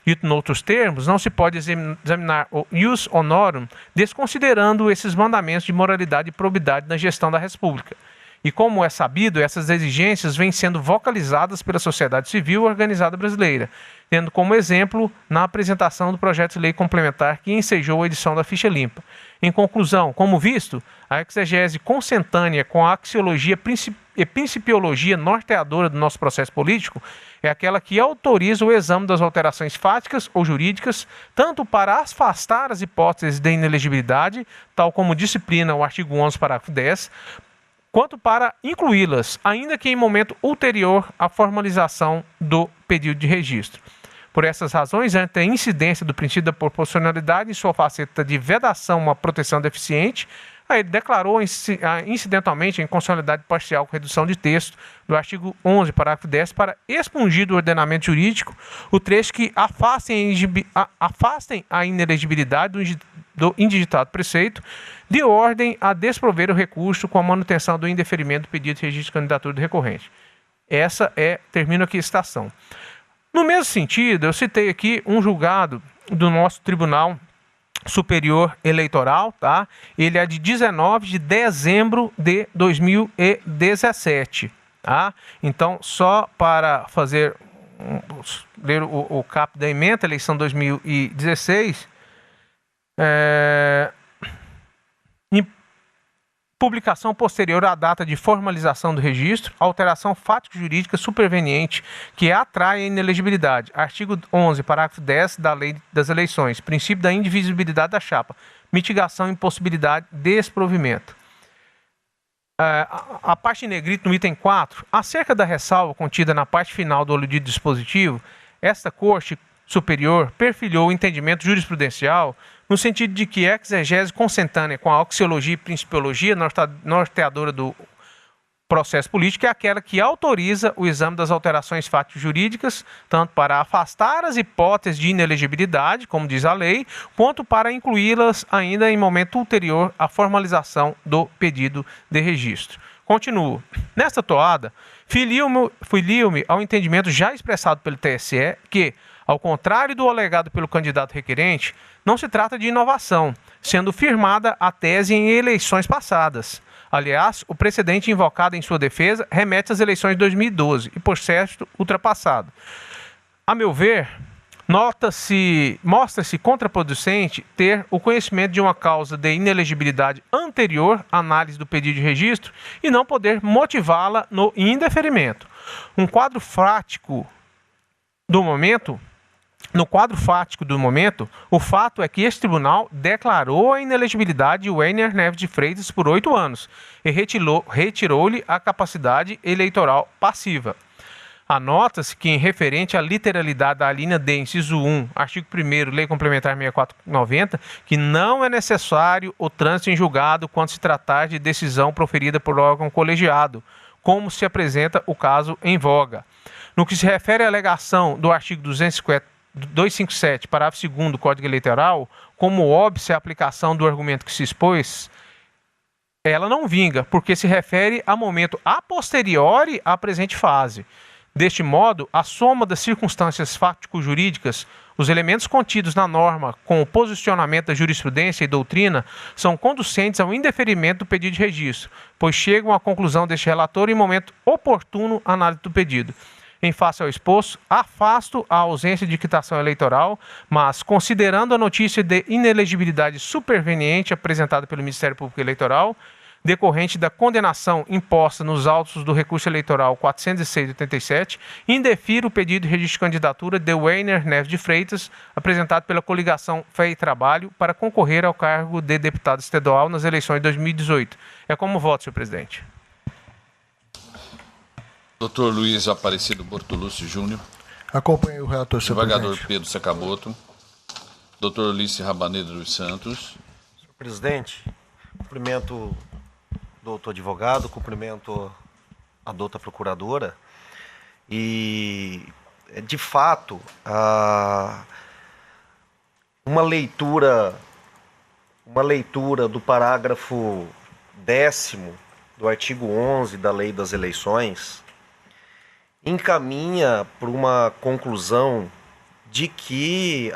Dito em outros termos, não se pode examinar o ius honorum desconsiderando esses mandamentos de moralidade e probidade na gestão da República. E como é sabido, essas exigências vêm sendo vocalizadas pela sociedade civil organizada brasileira, tendo como exemplo na apresentação do projeto de lei complementar que ensejou a edição da Ficha Limpa. Em conclusão, como visto, a exegese consentânea com a axiologia e principiologia norteadora do nosso processo político é aquela que autoriza o exame das alterações fáticas ou jurídicas, tanto para afastar as hipóteses de inelegibilidade, tal como disciplina o artigo 11, parágrafo 10, quanto para incluí-las, ainda que em momento ulterior à formalização do pedido de registro. Por essas razões, ante a incidência do princípio da proporcionalidade em sua faceta de vedação a uma proteção deficiente, ele declarou incidentalmente a inconstitucionalidade parcial com redução de texto do artigo 11, parágrafo 10, para expungir do ordenamento jurídico o trecho que afastem a inelegibilidade do indigitado preceito, de ordem a desprover o recurso com a manutenção do indeferimento do pedido de registro de candidatura do recorrente. Termino aqui a citação. No mesmo sentido, eu citei aqui um julgado do nosso Tribunal Superior Eleitoral, tá? Ele é de 19 de dezembro de 2017, tá? Então, só para ler o caput da ementa, eleição 2016, em publicação posterior à data de formalização do registro, alteração fático-jurídica superveniente que atrai a inelegibilidade. Artigo 11, parágrafo 10 da Lei das Eleições. Princípio da indivisibilidade da chapa. Mitigação e impossibilidade de desprovimento. A parte em negrito no item 4, acerca da ressalva contida na parte final do aludido dispositivo, esta Corte Superior perfilhou o entendimento jurisprudencial no sentido de que a exegese consentânea com a axiologia e principiologia norteadora do processo político é aquela que autoriza o exame das alterações fático-jurídicas, tanto para afastar as hipóteses de inelegibilidade, como diz a lei, quanto para incluí-las ainda em momento ulterior à formalização do pedido de registro. Continuo. Nesta toada, filio-me ao entendimento já expressado pelo TSE que, ao contrário do alegado pelo candidato requerente, não se trata de inovação, sendo firmada a tese em eleições passadas. Aliás, o precedente invocado em sua defesa remete às eleições de 2012 e, por certo, ultrapassado. A meu ver, mostra-se contraproducente ter o conhecimento de uma causa de inelegibilidade anterior à análise do pedido de registro e não poder motivá-la no indeferimento. No quadro fático do momento, o fato é que este tribunal declarou a inelegibilidade de Weiner Neves de Freitas por 8 anos e retirou-lhe a capacidade eleitoral passiva. Anota-se que, em referente à literalidade da alínea D, inciso 1, artigo 1º, Lei Complementar 6490, que não é necessário o trânsito em julgado quando se tratar de decisão proferida por órgão colegiado, como se apresenta o caso em voga. No que se refere à alegação do artigo 257, parágrafo 2º do Código Eleitoral, como óbvio a aplicação do argumento que se expôs, ela não vinga, porque se refere a momento a posteriori à presente fase. Deste modo, a soma das circunstâncias fático-jurídicas, os elementos contidos na norma com o posicionamento da jurisprudência e doutrina são conducentes ao indeferimento do pedido de registro, pois chegam à conclusão deste relator em momento oportuno à análise do pedido. Em face ao exposto, afasto a ausência de quitação eleitoral, mas, considerando a notícia de inelegibilidade superveniente apresentada pelo Ministério Público Eleitoral, decorrente da condenação imposta nos autos do recurso eleitoral 406/87, indefiro o pedido de registro de candidatura de Weiner Neves de Freitas, apresentado pela coligação Fé e Trabalho, para concorrer ao cargo de deputado estadual nas eleições de 2018. É como voto, senhor presidente. Dr. Luiz Aparecido Bortolucci Júnior. Acompanhe o relator, senhor Desembargador presidente. Pedro Sakamoto. Dr. Ulisses Rabaneda dos Santos. Senhor presidente, cumprimento o doutor advogado, cumprimento a douta procuradora. E, de fato, uma leitura do parágrafo 10º do artigo 11 da Lei das Eleições encaminha para uma conclusão de que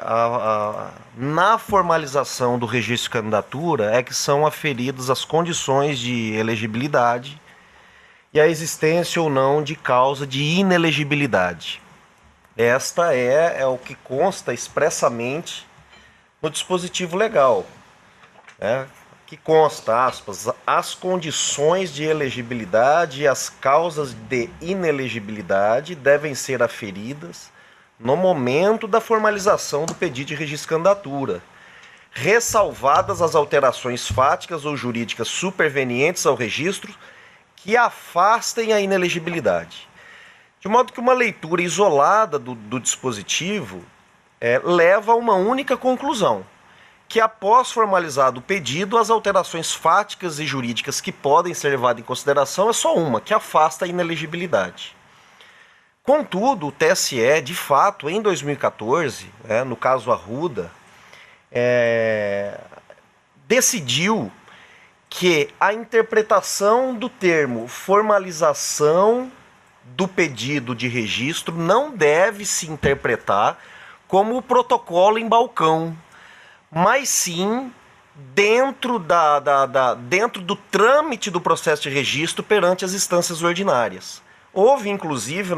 na formalização do registro de candidatura é que são aferidas as condições de elegibilidade e a existência ou não de causa de inelegibilidade. Esta é o que consta expressamente no dispositivo legal, né? Que consta, aspas, as condições de elegibilidade e as causas de inelegibilidade devem ser aferidas no momento da formalização do pedido de registro de candidatura, ressalvadas as alterações fáticas ou jurídicas supervenientes ao registro que afastem a inelegibilidade. De modo que uma leitura isolada do dispositivo leva a uma única conclusão, que após formalizado o pedido, as alterações fáticas e jurídicas que podem ser levadas em consideração é só uma, que afasta a inelegibilidade. Contudo, o TSE, de fato, em 2014, no caso Arruda, decidiu que a interpretação do termo formalização do pedido de registro não deve se interpretar como o protocolo em balcão, mas sim dentro do trâmite do processo de registro perante as instâncias ordinárias. Houve, inclusive,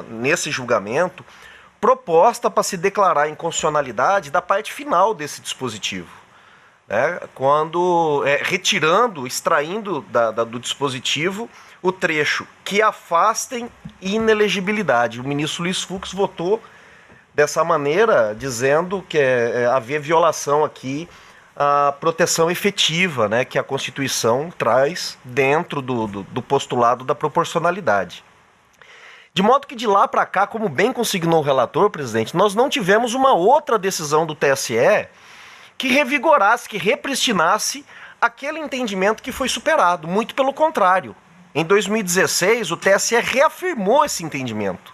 nesse julgamento, proposta para se declarar inconstitucionalidade da parte final desse dispositivo, né? Quando extraindo do dispositivo o trecho que afastem inelegibilidade. O ministro Luiz Fux votou dessa maneira, dizendo que havia violação aqui à proteção efetiva, né, que a Constituição traz dentro do postulado da proporcionalidade. De modo que de lá para cá, como bem consignou o relator, presidente, nós não tivemos uma outra decisão do TSE que revigorasse, que repristinasse aquele entendimento que foi superado. Muito pelo contrário. Em 2016, o TSE reafirmou esse entendimento,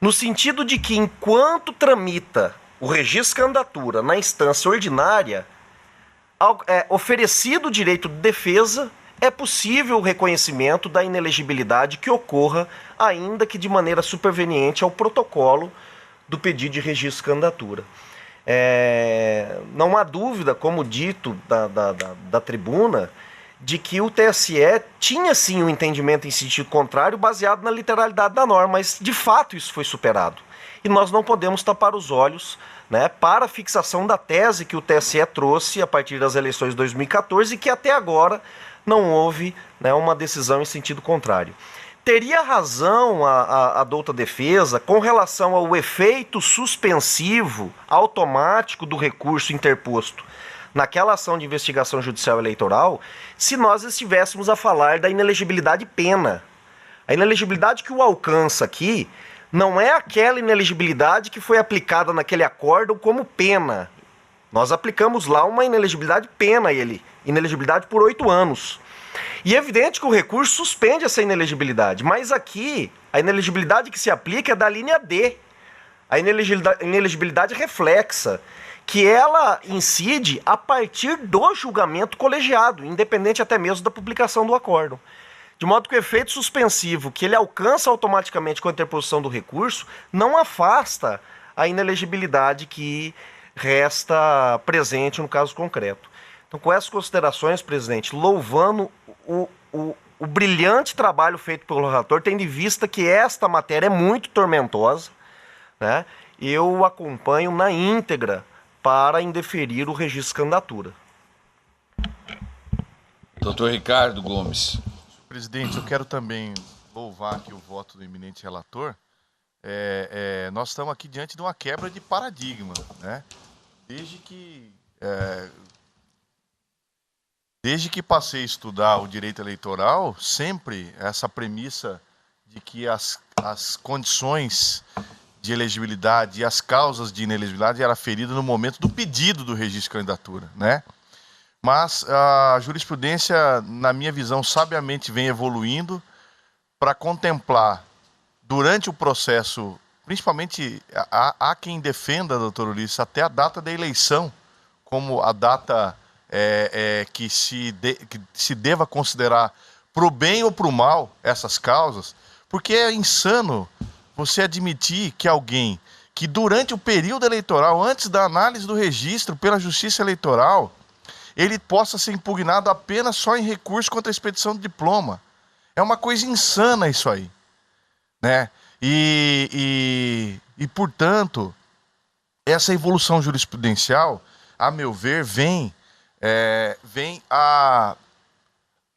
no sentido de que, enquanto tramita o registro de candidatura na instância ordinária, oferecido o direito de defesa, é possível o reconhecimento da inelegibilidade que ocorra, ainda que de maneira superveniente ao protocolo do pedido de registro de candidatura. Não há dúvida, como dito da tribuna, de que o TSE tinha sim um entendimento em sentido contrário baseado na literalidade da norma, mas de fato isso foi superado. E nós não podemos tapar os olhos, né, para a fixação da tese que o TSE trouxe a partir das eleições de 2014 e que até agora não houve, né, uma decisão em sentido contrário. Teria razão a douta defesa com relação ao efeito suspensivo automático do recurso interposto naquela ação de investigação judicial eleitoral, se nós estivéssemos a falar da inelegibilidade pena. A inelegibilidade que o alcança aqui Não é aquela inelegibilidade que foi aplicada naquele acórdão como pena. Nós aplicamos lá uma inelegibilidade pena a ele, inelegibilidade por 8 anos. E é evidente que o recurso suspende essa inelegibilidade, mas aqui a inelegibilidade que se aplica é da linha D, a inelegibilidade reflexa, que ela incide a partir do julgamento colegiado, independente até mesmo da publicação do acórdão. De modo que o efeito suspensivo que ele alcança automaticamente com a interposição do recurso não afasta a inelegibilidade que resta presente no caso concreto. Então, com essas considerações, presidente, louvando o brilhante trabalho feito pelo relator, tendo em vista que esta matéria é muito tormentosa, né, eu acompanho na íntegra para indeferir o registro de candidatura. Doutor Ricardo Gomes. Presidente, eu quero também louvar aqui o voto do eminente relator. Nós estamos aqui diante de uma quebra de paradigma, né? Desde que passei a estudar o direito eleitoral, sempre essa premissa de que as condições de elegibilidade e as causas de inelegibilidade eram feridas no momento do pedido do registro de candidatura, né? Mas a jurisprudência, na minha visão, sabiamente vem evoluindo para contemplar, durante o processo, principalmente há quem defenda, doutor Ulisses, até a data da eleição, como a data que se deva considerar para o bem ou para o mal essas causas, porque é insano você admitir que alguém que durante o período eleitoral, antes da análise do registro pela Justiça Eleitoral, ele possa ser impugnado apenas só em recurso contra a expedição do diploma. É uma coisa insana isso aí, né? E portanto, essa evolução jurisprudencial, a meu ver, vem a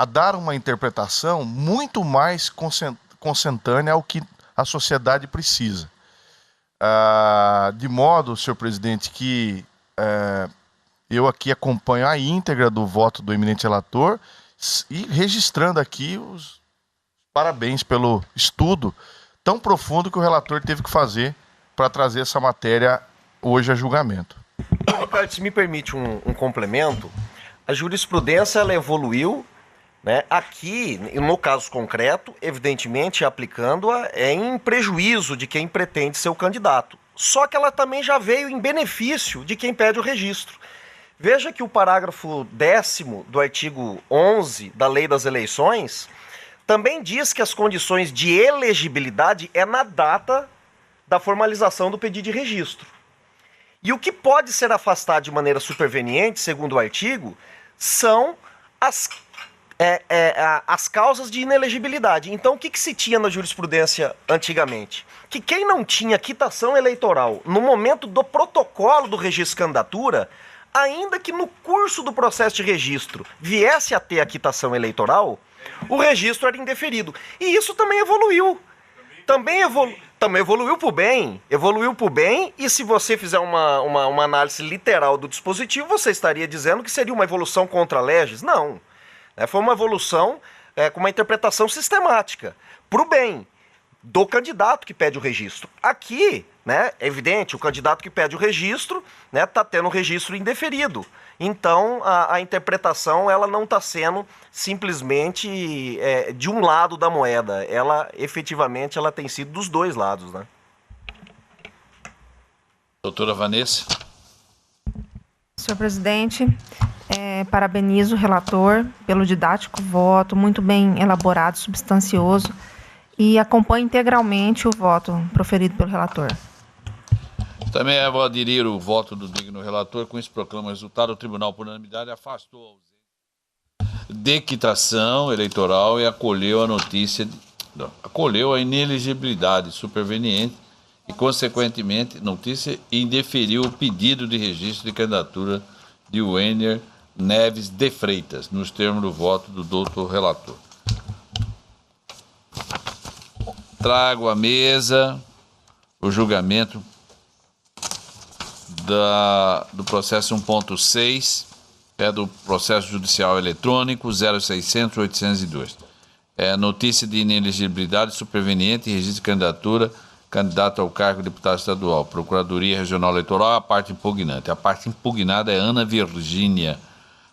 dar uma interpretação muito mais consentânea ao que a sociedade precisa. De modo, senhor presidente, que eu aqui acompanho a íntegra do voto do eminente relator e registrando aqui os parabéns pelo estudo tão profundo que o relator teve que fazer para trazer essa matéria hoje a julgamento. Ricardo, se me permite um complemento, a jurisprudência ela evoluiu, né? Aqui, no caso concreto, evidentemente aplicando-a em prejuízo de quem pretende ser o candidato. Só que ela também já veio em benefício de quem pede o registro. Veja que o parágrafo 10º do artigo 11 da Lei das Eleições também diz que as condições de elegibilidade é na data da formalização do pedido de registro. E o que pode ser afastado de maneira superveniente, segundo o artigo, são as causas de inelegibilidade. Então, o que se tinha na jurisprudência antigamente? Que quem não tinha quitação eleitoral no momento do protocolo do registro de candidatura, ainda que no curso do processo de registro viesse a ter a quitação eleitoral, o registro era indeferido. E isso também evoluiu. Também evoluiu para o bem. Evoluiu para o bem, e se você fizer uma análise literal do dispositivo, você estaria dizendo que seria uma evolução contra a legis? Não. Foi uma evolução com uma interpretação sistemática, para o bem do candidato que pede o registro. Aqui, né, é evidente, o candidato que pede o registro está tendo o registro indeferido. Então, a interpretação ela não está sendo simplesmente de um lado da moeda. Ela, efetivamente, ela tem sido dos dois lados, né? Doutora Vanessa. Senhor presidente, parabenizo o relator pelo didático voto, muito bem elaborado, substancioso, e acompanho integralmente o voto proferido pelo relator. Também vou aderir o voto do digno relator. Com isso, proclama o resultado. O tribunal, por unanimidade, afastou a ausência de quitação eleitoral e acolheu a inelegibilidade superveniente e, consequentemente, notícia e indeferiu o pedido de registro de candidatura de Weiner Neves de Freitas, nos termos do voto do doutor relator. Trago à mesa o julgamento do processo 1.6, do processo judicial eletrônico 0600-802. Notícia de inelegibilidade superveniente e registro de candidatura candidato ao cargo de deputado estadual, Procuradoria Regional Eleitoral, a parte impugnante. A parte impugnada é Ana Virgínia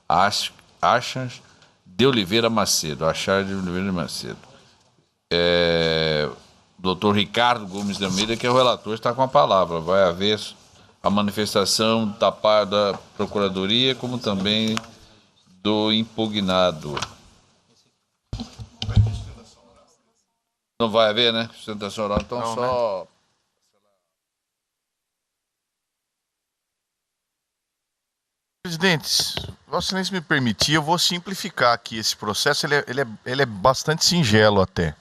Achas de Oliveira Macedo. Doutor Ricardo Gomes de Almeida, que é o relator, está com a palavra. Vai haver a manifestação da Procuradoria, como também do impugnado. Não vai haver, né? Sustentação oral, então não, só... Né? Presidente, Vossa Excelência me permitir, eu vou simplificar aqui esse processo, ele é bastante singelo até.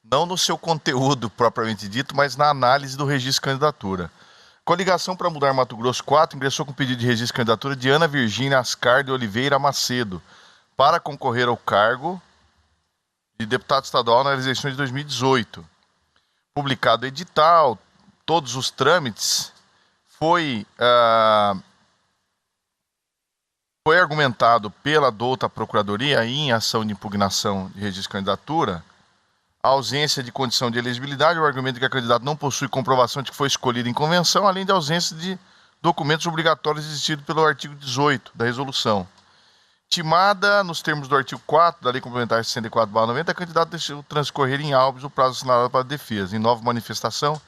Não no seu conteúdo propriamente dito, mas na análise do registro de candidatura. Coligação para Mudar Mato Grosso 4 ingressou com pedido de registro de candidatura de Ana Virgínia Ascar de Oliveira Macedo para concorrer ao cargo de deputado estadual nas eleições de 2018. Publicado edital, todos os trâmites, foi argumentado pela douta Procuradoria em ação de impugnação de registro de candidatura a ausência de condição de elegibilidade, o argumento de que a candidata não possui comprovação de que foi escolhida em convenção, além de ausência de documentos obrigatórios exigidos pelo artigo 18 da resolução. Timada, nos termos do artigo 4 da Lei Complementar 64/90, a candidata deixou transcorrer em autos o prazo assinalado para a defesa. Em nova manifestação,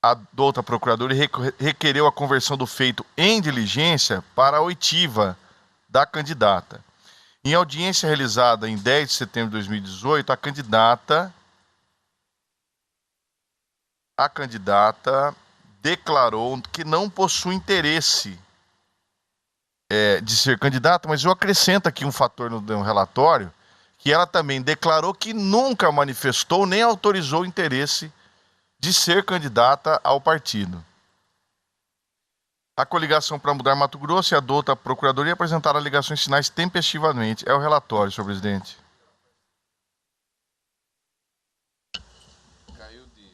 a douta Procuradoria requereu a conversão do feito em diligência para a oitiva da candidata. Em audiência realizada em 10 de setembro de 2018, a candidata declarou que não possui interesse de ser candidata, mas eu acrescento aqui um fator no relatório, que ela também declarou que nunca manifestou nem autorizou interesse de ser candidata ao partido. A coligação para Mudar Mato Grosso e a douta Procuradoria apresentaram alegações finais tempestivamente. É o relatório, senhor presidente. Caiu de...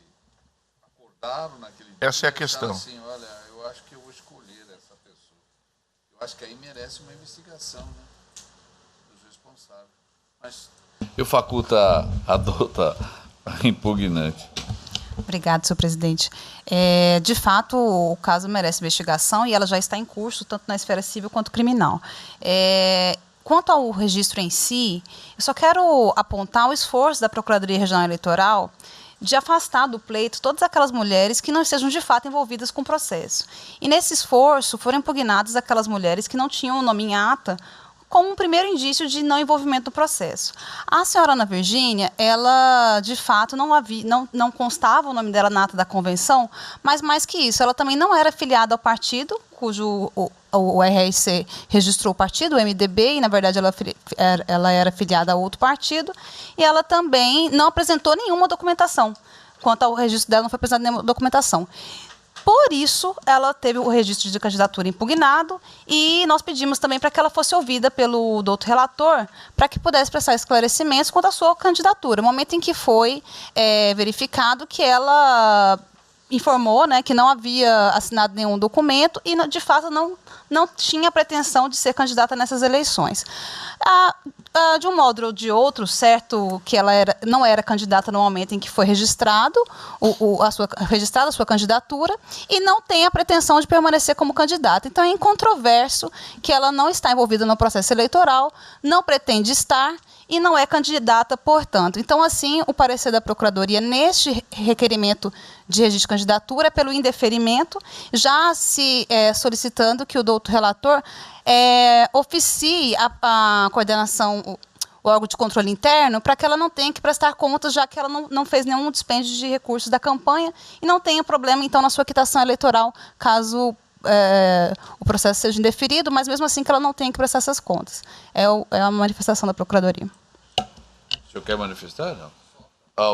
Acordaram naquele dia. Essa é a questão. Assim, olha, eu acho que eu vou escolher essa pessoa. Eu acho que aí merece uma investigação, né? Dos responsáveis. Mas... Eu faculto a douta impugnante. Obrigada, senhor presidente. De fato, o caso merece investigação e ela já está em curso, tanto na esfera civil quanto criminal. Quanto ao registro em si, eu só quero apontar o esforço da Procuradoria Regional Eleitoral de afastar do pleito todas aquelas mulheres que não estejam de fato envolvidas com o processo. E nesse esforço foram impugnadas aquelas mulheres que não tinham o nome em ata, como um primeiro indício de não envolvimento no processo. A senhora Ana Virgínia, ela, de fato, não constava o nome dela na ata da convenção, mas mais que isso, ela também não era filiada ao partido, cujo o RRC registrou o partido, o MDB, e, na verdade, ela era filiada a outro partido, e ela também não apresentou nenhuma documentação. Quanto ao registro dela, não foi apresentada nenhuma documentação. Por isso, ela teve o registro de candidatura impugnado e nós pedimos também para que ela fosse ouvida pelo doutor relator para que pudesse prestar esclarecimentos quanto à sua candidatura. No momento em que foi verificado que ela informou, né, que não havia assinado nenhum documento e, de fato, não tinha pretensão de ser candidata nessas eleições. De um modo ou de outro, certo que ela não era candidata no momento em que foi registrada a sua candidatura e não tem a pretensão de permanecer como candidata. Então, é incontroverso que ela não está envolvida no processo eleitoral, não pretende estar e não é candidata, portanto. Então, assim, o parecer da Procuradoria neste requerimento de registro de candidatura é pelo indeferimento, já se solicitando que o doutor relator oficie a coordenação, o órgão de controle interno, para que ela não tenha que prestar contas, já que ela não fez nenhum dispêndio de recursos da campanha e não tenha problema, então, na sua quitação eleitoral, caso o processo seja indeferido, mas mesmo assim que ela não tenha que prestar essas contas. É a manifestação da Procuradoria. O senhor quer manifestar? Não.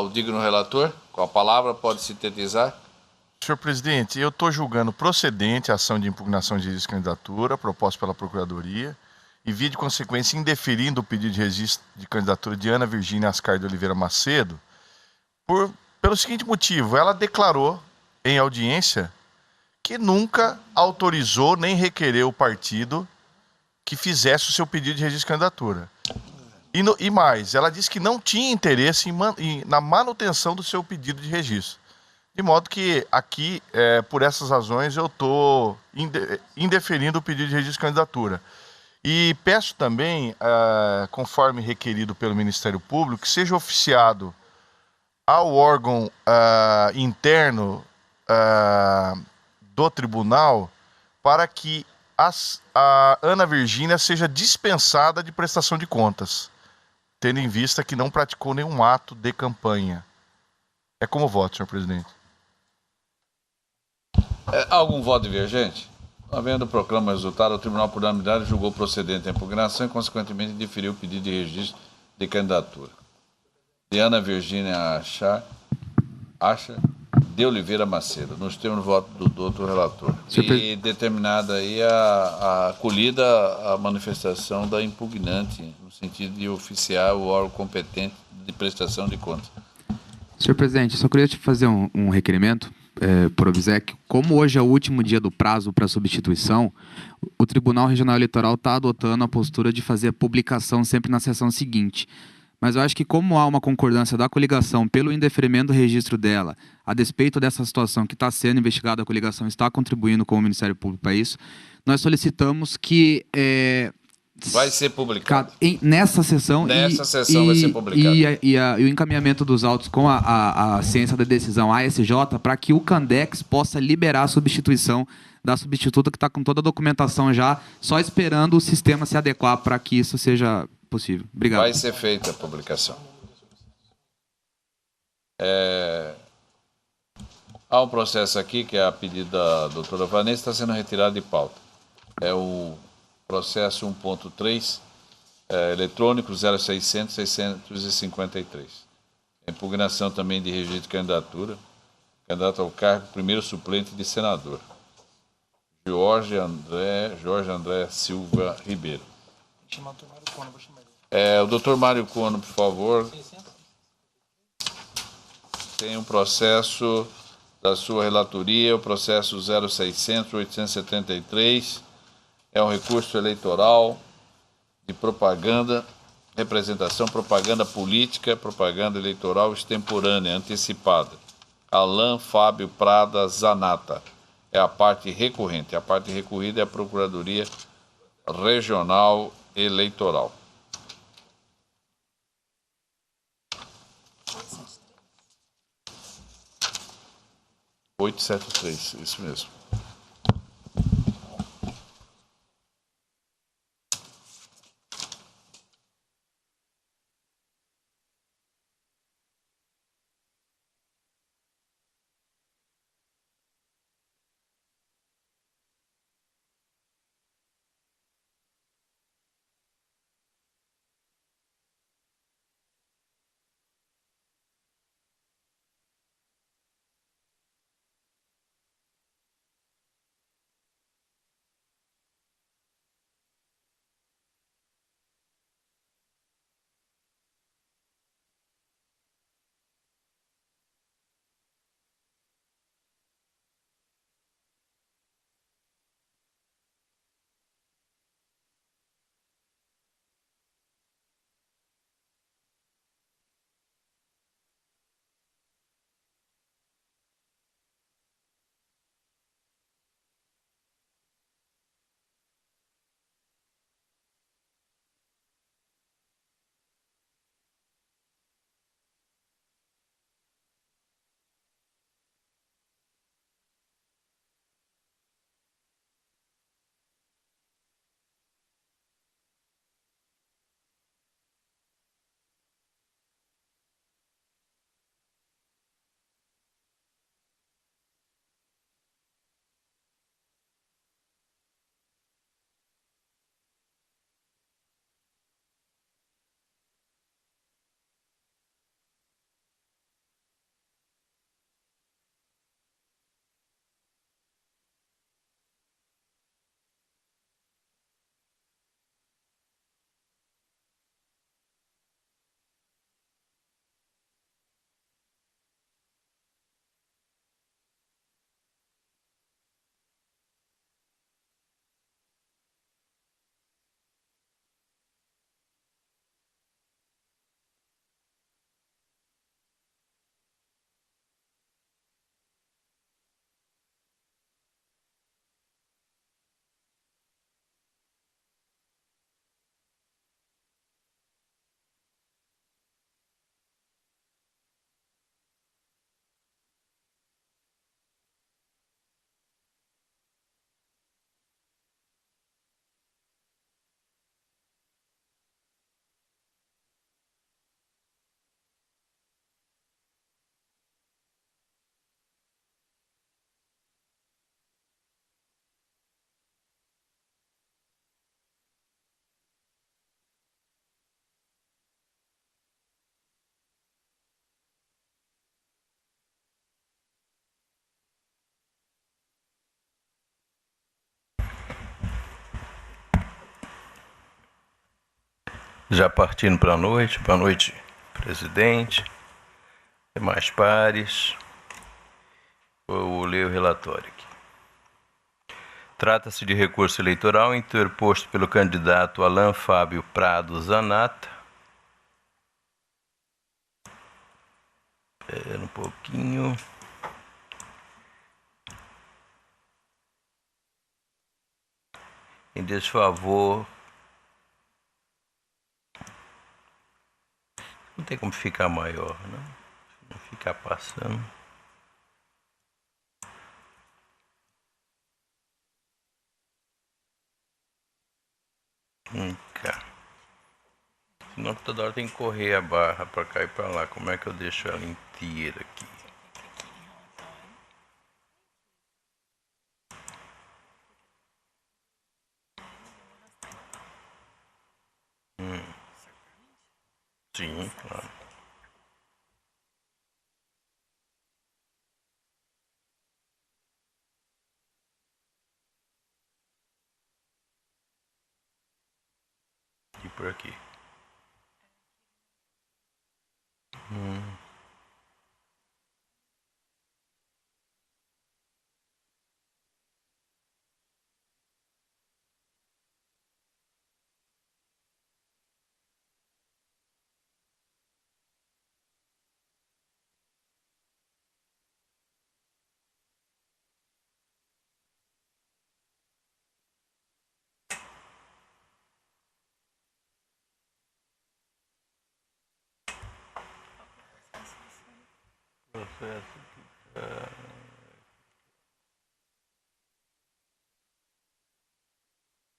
O digno relator, com a palavra, pode sintetizar. Senhor presidente, eu estou julgando procedente a ação de impugnação de registro de candidatura proposta pela Procuradoria e, via de consequência, indeferindo o pedido de registro de candidatura de Ana Virgínia Ascar de Oliveira Macedo, pelo seguinte motivo: ela declarou em audiência que nunca autorizou nem requereu o partido que fizesse o seu pedido de registro de candidatura. E mais, ela disse que não tinha interesse na manutenção do seu pedido de registro. De modo que aqui, por essas razões, eu estou indeferindo o pedido de registro de candidatura. E peço também, conforme requerido pelo Ministério Público, que seja oficiado ao órgão interno do tribunal para que a Ana Virgínia seja dispensada de prestação de contas, tendo em vista que não praticou nenhum ato de campanha. É como voto, senhor presidente. Algum voto divergente? Havendo proclama o resultado, o Tribunal por unanimidade julgou procedente a impugnação e, consequentemente, deferiu o pedido de registro de candidatura. De Ana Virgínia Acha de Oliveira Macedo, nos termos do voto do doutor relator. E determinada aí a acolhida a manifestação da impugnante, no sentido de oficiar o órgão competente de prestação de contas. Senhor presidente, só queria te fazer um requerimento, por obséquio. Como hoje é o último dia do prazo para substituição, o Tribunal Regional Eleitoral está adotando a postura de fazer a publicação sempre na sessão seguinte. Mas eu acho que, como há uma concordância da coligação pelo indeferimento do registro dela, a despeito dessa situação que está sendo investigada, a coligação está contribuindo com o Ministério Público para isso, nós solicitamos que... Vai ser publicado. Nessa sessão. Nessa sessão vai ser publicado. E o encaminhamento dos autos com a ciência da decisão ASJ para que o Candex possa liberar a substituição da substituta que está com toda a documentação já, só esperando o sistema se adequar para que isso seja possível. Obrigado. Vai ser feita a publicação. Há um processo aqui que é a pedido da doutora Vanessa, está sendo retirado de pauta. É o processo 1.3, eletrônico 0600-653. Impugnação também de registro de candidatura. Candidato ao cargo, primeiro suplente de senador. Jorge André Silva Ribeiro. O doutor Mário Cono, por favor. Tem um processo da sua relatoria, o processo 0600-873. É um recurso eleitoral de propaganda, representação, propaganda política, propaganda eleitoral extemporânea, antecipada. Alain Fábio Prada Zanata. É a parte recorrente. A parte recorrida é a Procuradoria Regional Eleitoral. (873), isso mesmo. Já partindo para a noite, boa noite, presidente, demais pares. Vou ler o relatório aqui. Trata-se de recurso eleitoral interposto pelo candidato Alan Fábio Prado Zanata. Espera um pouquinho. Em desfavor. Não tem como ficar maior, não? Não ficar passando. Cá. Senão toda hora tem que correr a barra para cá e para lá. Como é que eu deixo ela inteira aqui? Sim, claro. E por aqui.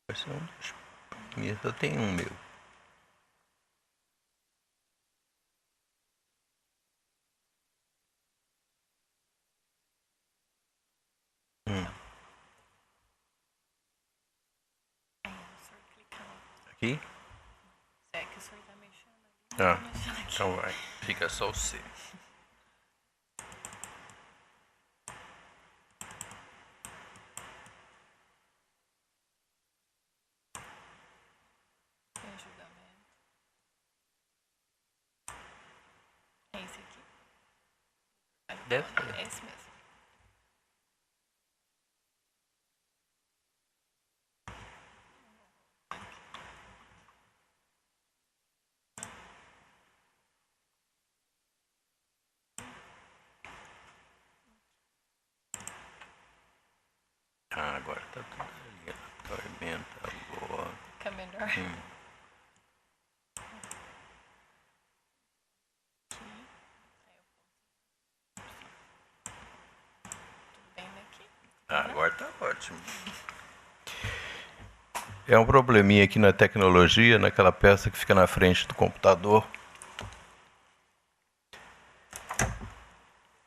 Processo eu tenho um meu. Aqui? É que o senhor tá mexendo ali. Então vai. Fica só o C. Tem julgamento. É esse aqui? Deve ser. É esse mesmo. Agora tá tudo ali. Tormenta, boa. Fica melhor. Aqui. Tudo bem daqui? Agora tá ótimo. É um probleminha aqui na tecnologia, naquela peça que fica na frente do computador.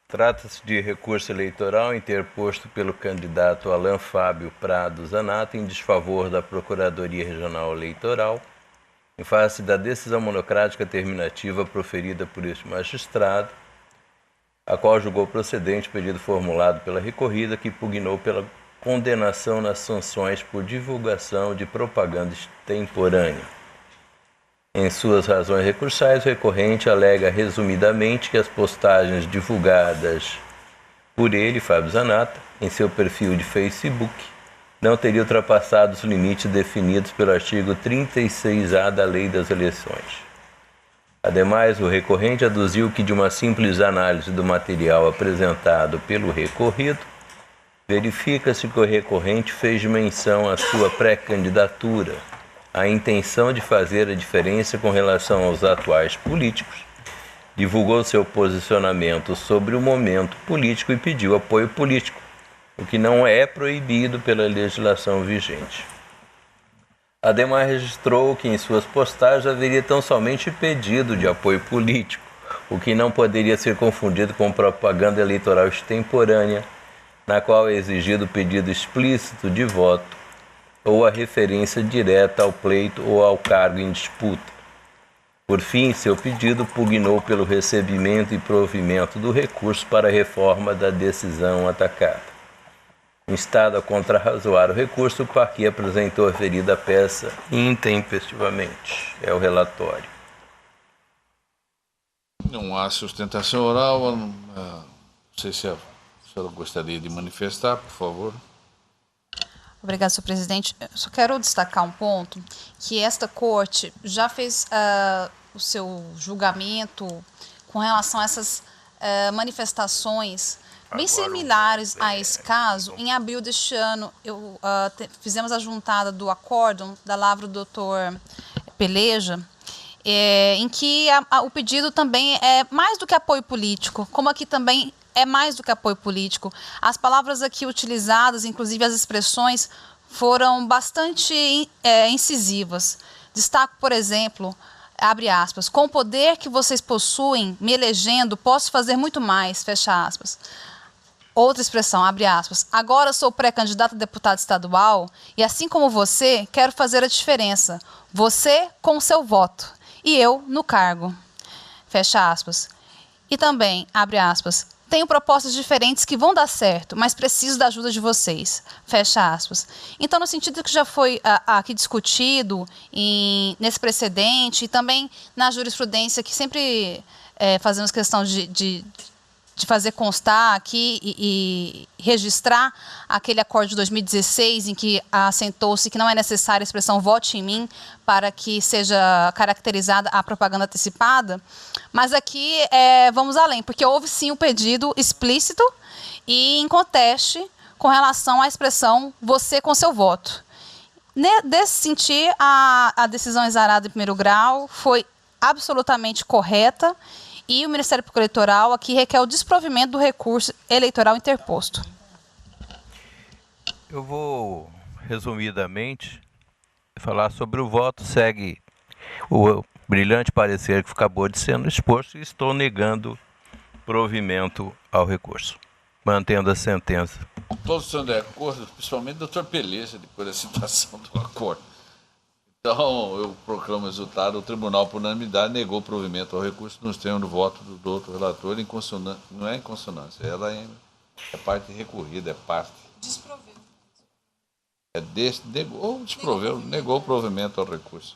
Trata-se de recurso eleitoral interposto pelo candidato Alan Fábio Prado Zanata em desfavor da Procuradoria Regional Eleitoral, em face da decisão monocrática terminativa proferida por este magistrado, a qual julgou procedente o pedido formulado pela recorrida, que pugnou pela condenação nas sanções por divulgação de propaganda extemporânea. Em suas razões recursais, o recorrente alega resumidamente que as postagens divulgadas por ele, Fábio Zanata, em seu perfil de Facebook, não teriam ultrapassado os limites definidos pelo artigo 36A da Lei das Eleições. Ademais, o recorrente aduziu que, de uma simples análise do material apresentado pelo recorrido, verifica-se que o recorrente fez menção à sua pré-candidatura, a intenção de fazer a diferença com relação aos atuais políticos, divulgou seu posicionamento sobre o momento político e pediu apoio político, o que não é proibido pela legislação vigente. Ademais, registrou que em suas postagens haveria tão somente pedido de apoio político, o que não poderia ser confundido com propaganda eleitoral extemporânea, na qual é exigido o pedido explícito de voto ou a referência direta ao pleito ou ao cargo em disputa. Por fim, seu pedido pugnou pelo recebimento e provimento do recurso para a reforma da decisão atacada. instado a contrarrazoar o recurso, o parquê apresentou a referida peça intempestivamente. É o relatório. Não há sustentação oral. Não sei se a senhora gostaria de manifestar, por favor. Obrigada, senhor presidente. Eu só quero destacar um ponto, que esta corte já fez o seu julgamento com relação a essas manifestações bem similares a esse caso. Em abril deste ano, fizemos a juntada do acórdão da lavra do doutor Peleja, em que o pedido também é mais do que apoio político, como aqui também é mais do que apoio político. As palavras aqui utilizadas, inclusive as expressões, foram bastante incisivas. Destaco, por exemplo, abre aspas, com o poder que vocês possuem, me elegendo, posso fazer muito mais, fecha aspas. Outra expressão, abre aspas, agora sou pré-candidato a deputado estadual e, assim como você, quero fazer a diferença. Você com o seu voto e eu no cargo, fecha aspas. E também, abre aspas, tenho propostas diferentes que vão dar certo, mas preciso da ajuda de vocês. Fecha aspas. Então, no sentido que já foi aqui discutido nesse precedente e também na jurisprudência, que sempre fazemos questão de fazer constar aqui e registrar aquele acordo de 2016 em que assentou-se que não é necessária a expressão vote em mim para que seja caracterizada a propaganda antecipada, mas aqui vamos além, porque houve sim o pedido explícito e em conteste com relação à expressão você com seu voto. Nesse sentido, a decisão exarada em primeiro grau foi absolutamente correta e o Ministério Público Eleitoral aqui requer o desprovimento do recurso eleitoral interposto. Eu vou, resumidamente, falar sobre o voto. Segue o brilhante parecer que acabou de ser exposto e estou negando provimento ao recurso, mantendo a sentença. Todos estão de acordo, principalmente o doutor Peleja, depois da citação do acordo. Então, eu proclamo o resultado. O tribunal, por unanimidade, negou o provimento ao recurso nos termos do voto do doutor relator, em consonância, não é em consonância, ela é parte recorrida, é parte. Desproveu. Negou o provimento ao recurso.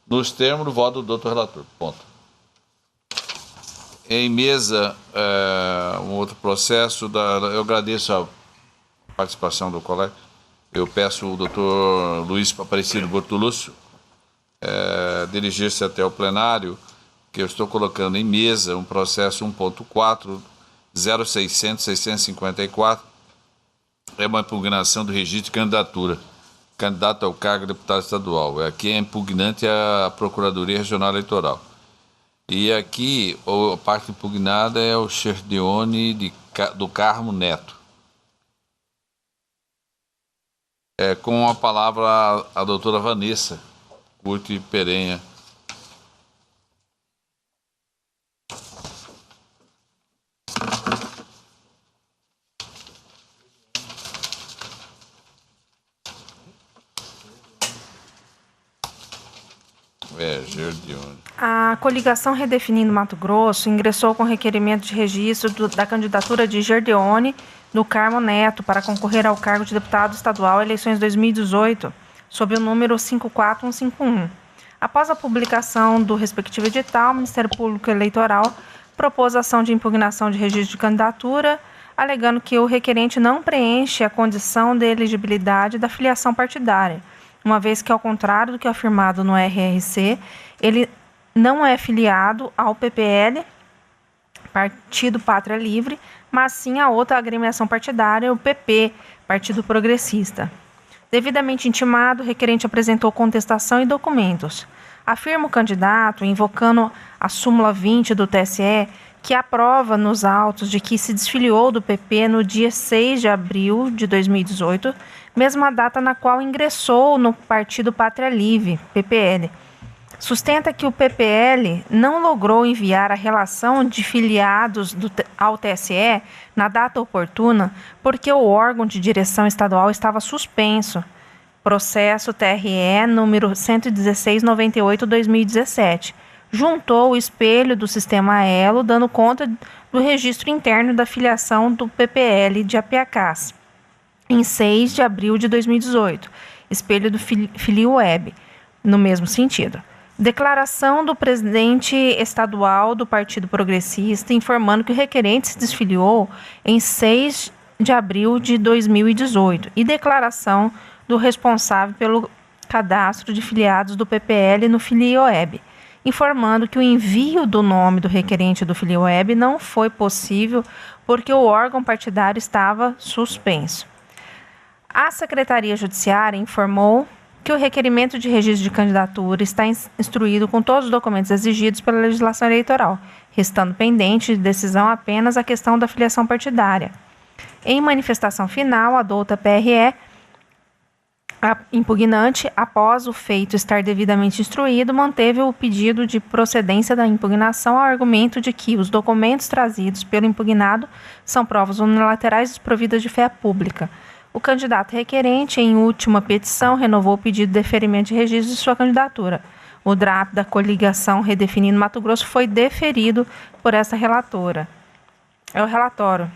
Nos termos do voto do doutor relator. Ponto. Em mesa, um outro processo. Eu agradeço a participação do colega. Eu peço ao doutor Luiz Aparecido Bortolúcio dirigir-se até o plenário, que eu estou colocando em mesa um processo 1.4, 0600-654, é uma impugnação do registro de candidatura, candidato ao cargo de deputado estadual. Aqui é impugnante a Procuradoria Regional Eleitoral. E aqui a parte impugnada é o Gerdione do Carmo Neto. Com a palavra a doutora Vanessa Curti Perenha. Gerdione. A coligação Redefinindo Mato Grosso ingressou com requerimento de registro da candidatura de Gerdione do Carmo Neto para concorrer ao cargo de deputado estadual eleições 2018, sob o número 54151. Após a publicação do respectivo edital, o Ministério Público Eleitoral propôs ação de impugnação de registro de candidatura, alegando que o requerente não preenche a condição de elegibilidade da filiação partidária, uma vez que, ao contrário do que é afirmado no RRC, ele não é filiado ao PPL, Partido Pátria Livre, mas sim a outra agremiação partidária, o PP, Partido Progressista. Devidamente intimado, o requerente apresentou contestação e documentos. Afirma o candidato, invocando a súmula 20 do TSE, que aprova nos autos de que se desfiliou do PP no dia 6 de abril de 2018, mesma data na qual ingressou no Partido Pátria Livre, PPL. Sustenta que o PPL não logrou enviar a relação de filiados ao TSE na data oportuna porque o órgão de direção estadual estava suspenso. Processo TRE número 11698/2017. Juntou o espelho do sistema Elo, dando conta do registro interno da filiação do PPL de Apiacás. em 6 de abril de 2018, espelho do Filio Web, no mesmo sentido. Declaração do presidente estadual do Partido Progressista informando que o requerente se desfiliou em 6 de abril de 2018 e declaração do responsável pelo cadastro de filiados do PPL no Filioeb, informando que o envio do nome do requerente do Filioeb não foi possível porque o órgão partidário estava suspenso. A Secretaria Judiciária informou que o requerimento de registro de candidatura está instruído com todos os documentos exigidos pela legislação eleitoral, restando pendente de decisão apenas a questão da filiação partidária. Em manifestação final, a douta PRE, a impugnante, após o feito estar devidamente instruído, manteve o pedido de procedência da impugnação ao argumento de que os documentos trazidos pelo impugnado são provas unilaterais desprovidas de fé pública. O candidato requerente, em última petição, renovou o pedido de deferimento de registro de sua candidatura. O draft da coligação Redefinindo Mato Grosso foi deferido por essa relatora. É o relatório.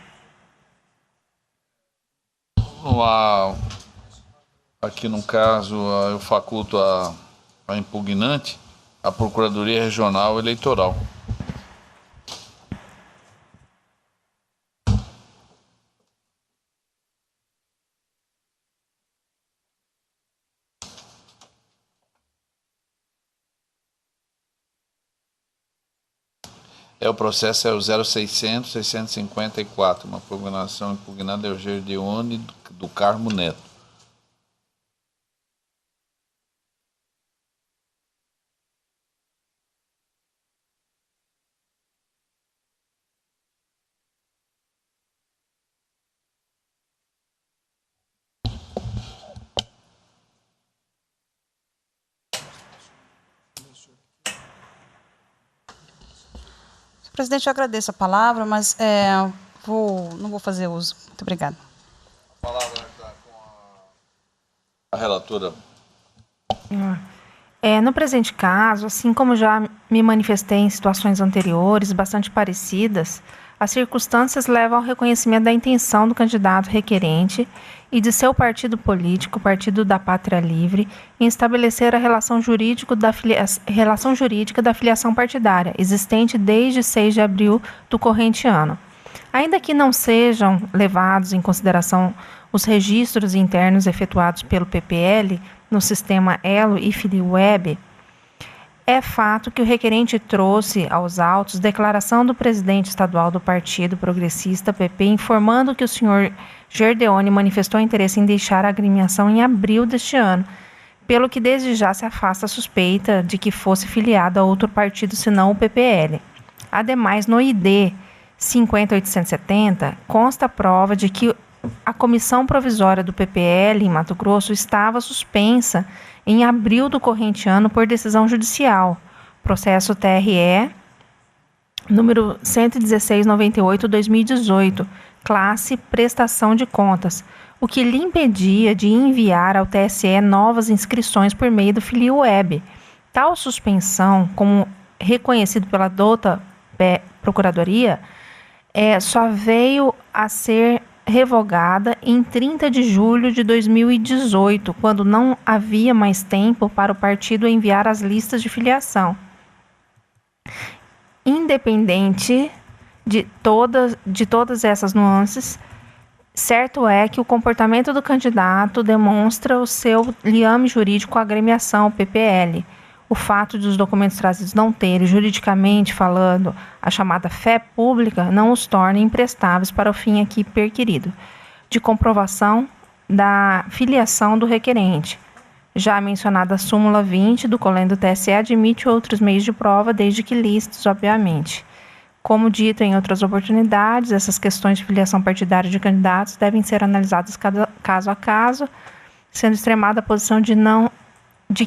Aqui no caso, eu faculto a impugnante, a Procuradoria Regional Eleitoral. O processo é o 0600-654, uma impugnação impugnada é o Gerdeone do Carmo Neto. Presidente, eu agradeço a palavra, mas não vou fazer uso. Muito obrigada. A palavra está com a relatora. No presente caso, assim como já me manifestei em situações anteriores, bastante parecidas, as circunstâncias levam ao reconhecimento da intenção do candidato requerente e de seu partido político, Partido da Pátria Livre, em estabelecer a relação jurídica da filiação partidária, existente desde 6 de abril do corrente ano. Ainda que não sejam levados em consideração os registros internos efetuados pelo PPL no sistema Elo e Filiweb, é fato que o requerente trouxe aos autos declaração do presidente estadual do Partido Progressista, PP, informando que o senhor Gerdeone manifestou interesse em deixar a agremiação em abril deste ano, pelo que desde já se afasta a suspeita de que fosse filiado a outro partido senão o PPL. Ademais, no ID 50870, consta a prova de que a comissão provisória do PPL em Mato Grosso estava suspensa em abril do corrente ano por decisão judicial, processo TRE número 11698/2018, classe prestação de contas, o que lhe impedia de enviar ao TSE novas inscrições por meio do Filioeb. Tal suspensão, como reconhecido pela douta Procuradoria, só veio a ser revogada em 30 de julho de 2018, quando não havia mais tempo para o partido enviar as listas de filiação. Independente de todas essas nuances, certo é que o comportamento do candidato demonstra o seu liame jurídico à agremiação, PPL. O fato de os documentos trazidos não terem, juridicamente falando, a chamada fé pública, não os torna imprestáveis para o fim aqui perquirido, de comprovação da filiação do requerente. Já mencionada a súmula 20 do colendo do TSE admite outros meios de prova, desde que lícitos, obviamente. Como dito em outras oportunidades, essas questões de filiação partidária de candidatos devem ser analisadas caso a caso, sendo extremada a posição de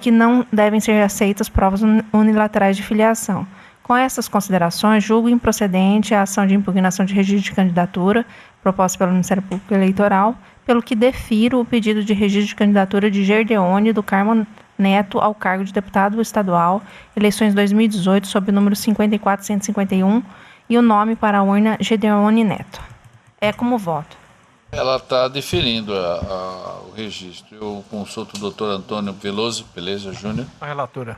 que não devem ser aceitas provas unilaterais de filiação. Com essas considerações, julgo improcedente a ação de impugnação de registro de candidatura proposta pelo Ministério Público Eleitoral, pelo que defiro o pedido de registro de candidatura de Gerdeone do Carmo Neto ao cargo de deputado estadual, eleições 2018, sob o número 54151, e o nome para a urna Gerdeone Neto. É como voto. Ela está deferindo o registro. Eu consulto o doutor Antônio Veloso, beleza, Júnior? A relatora.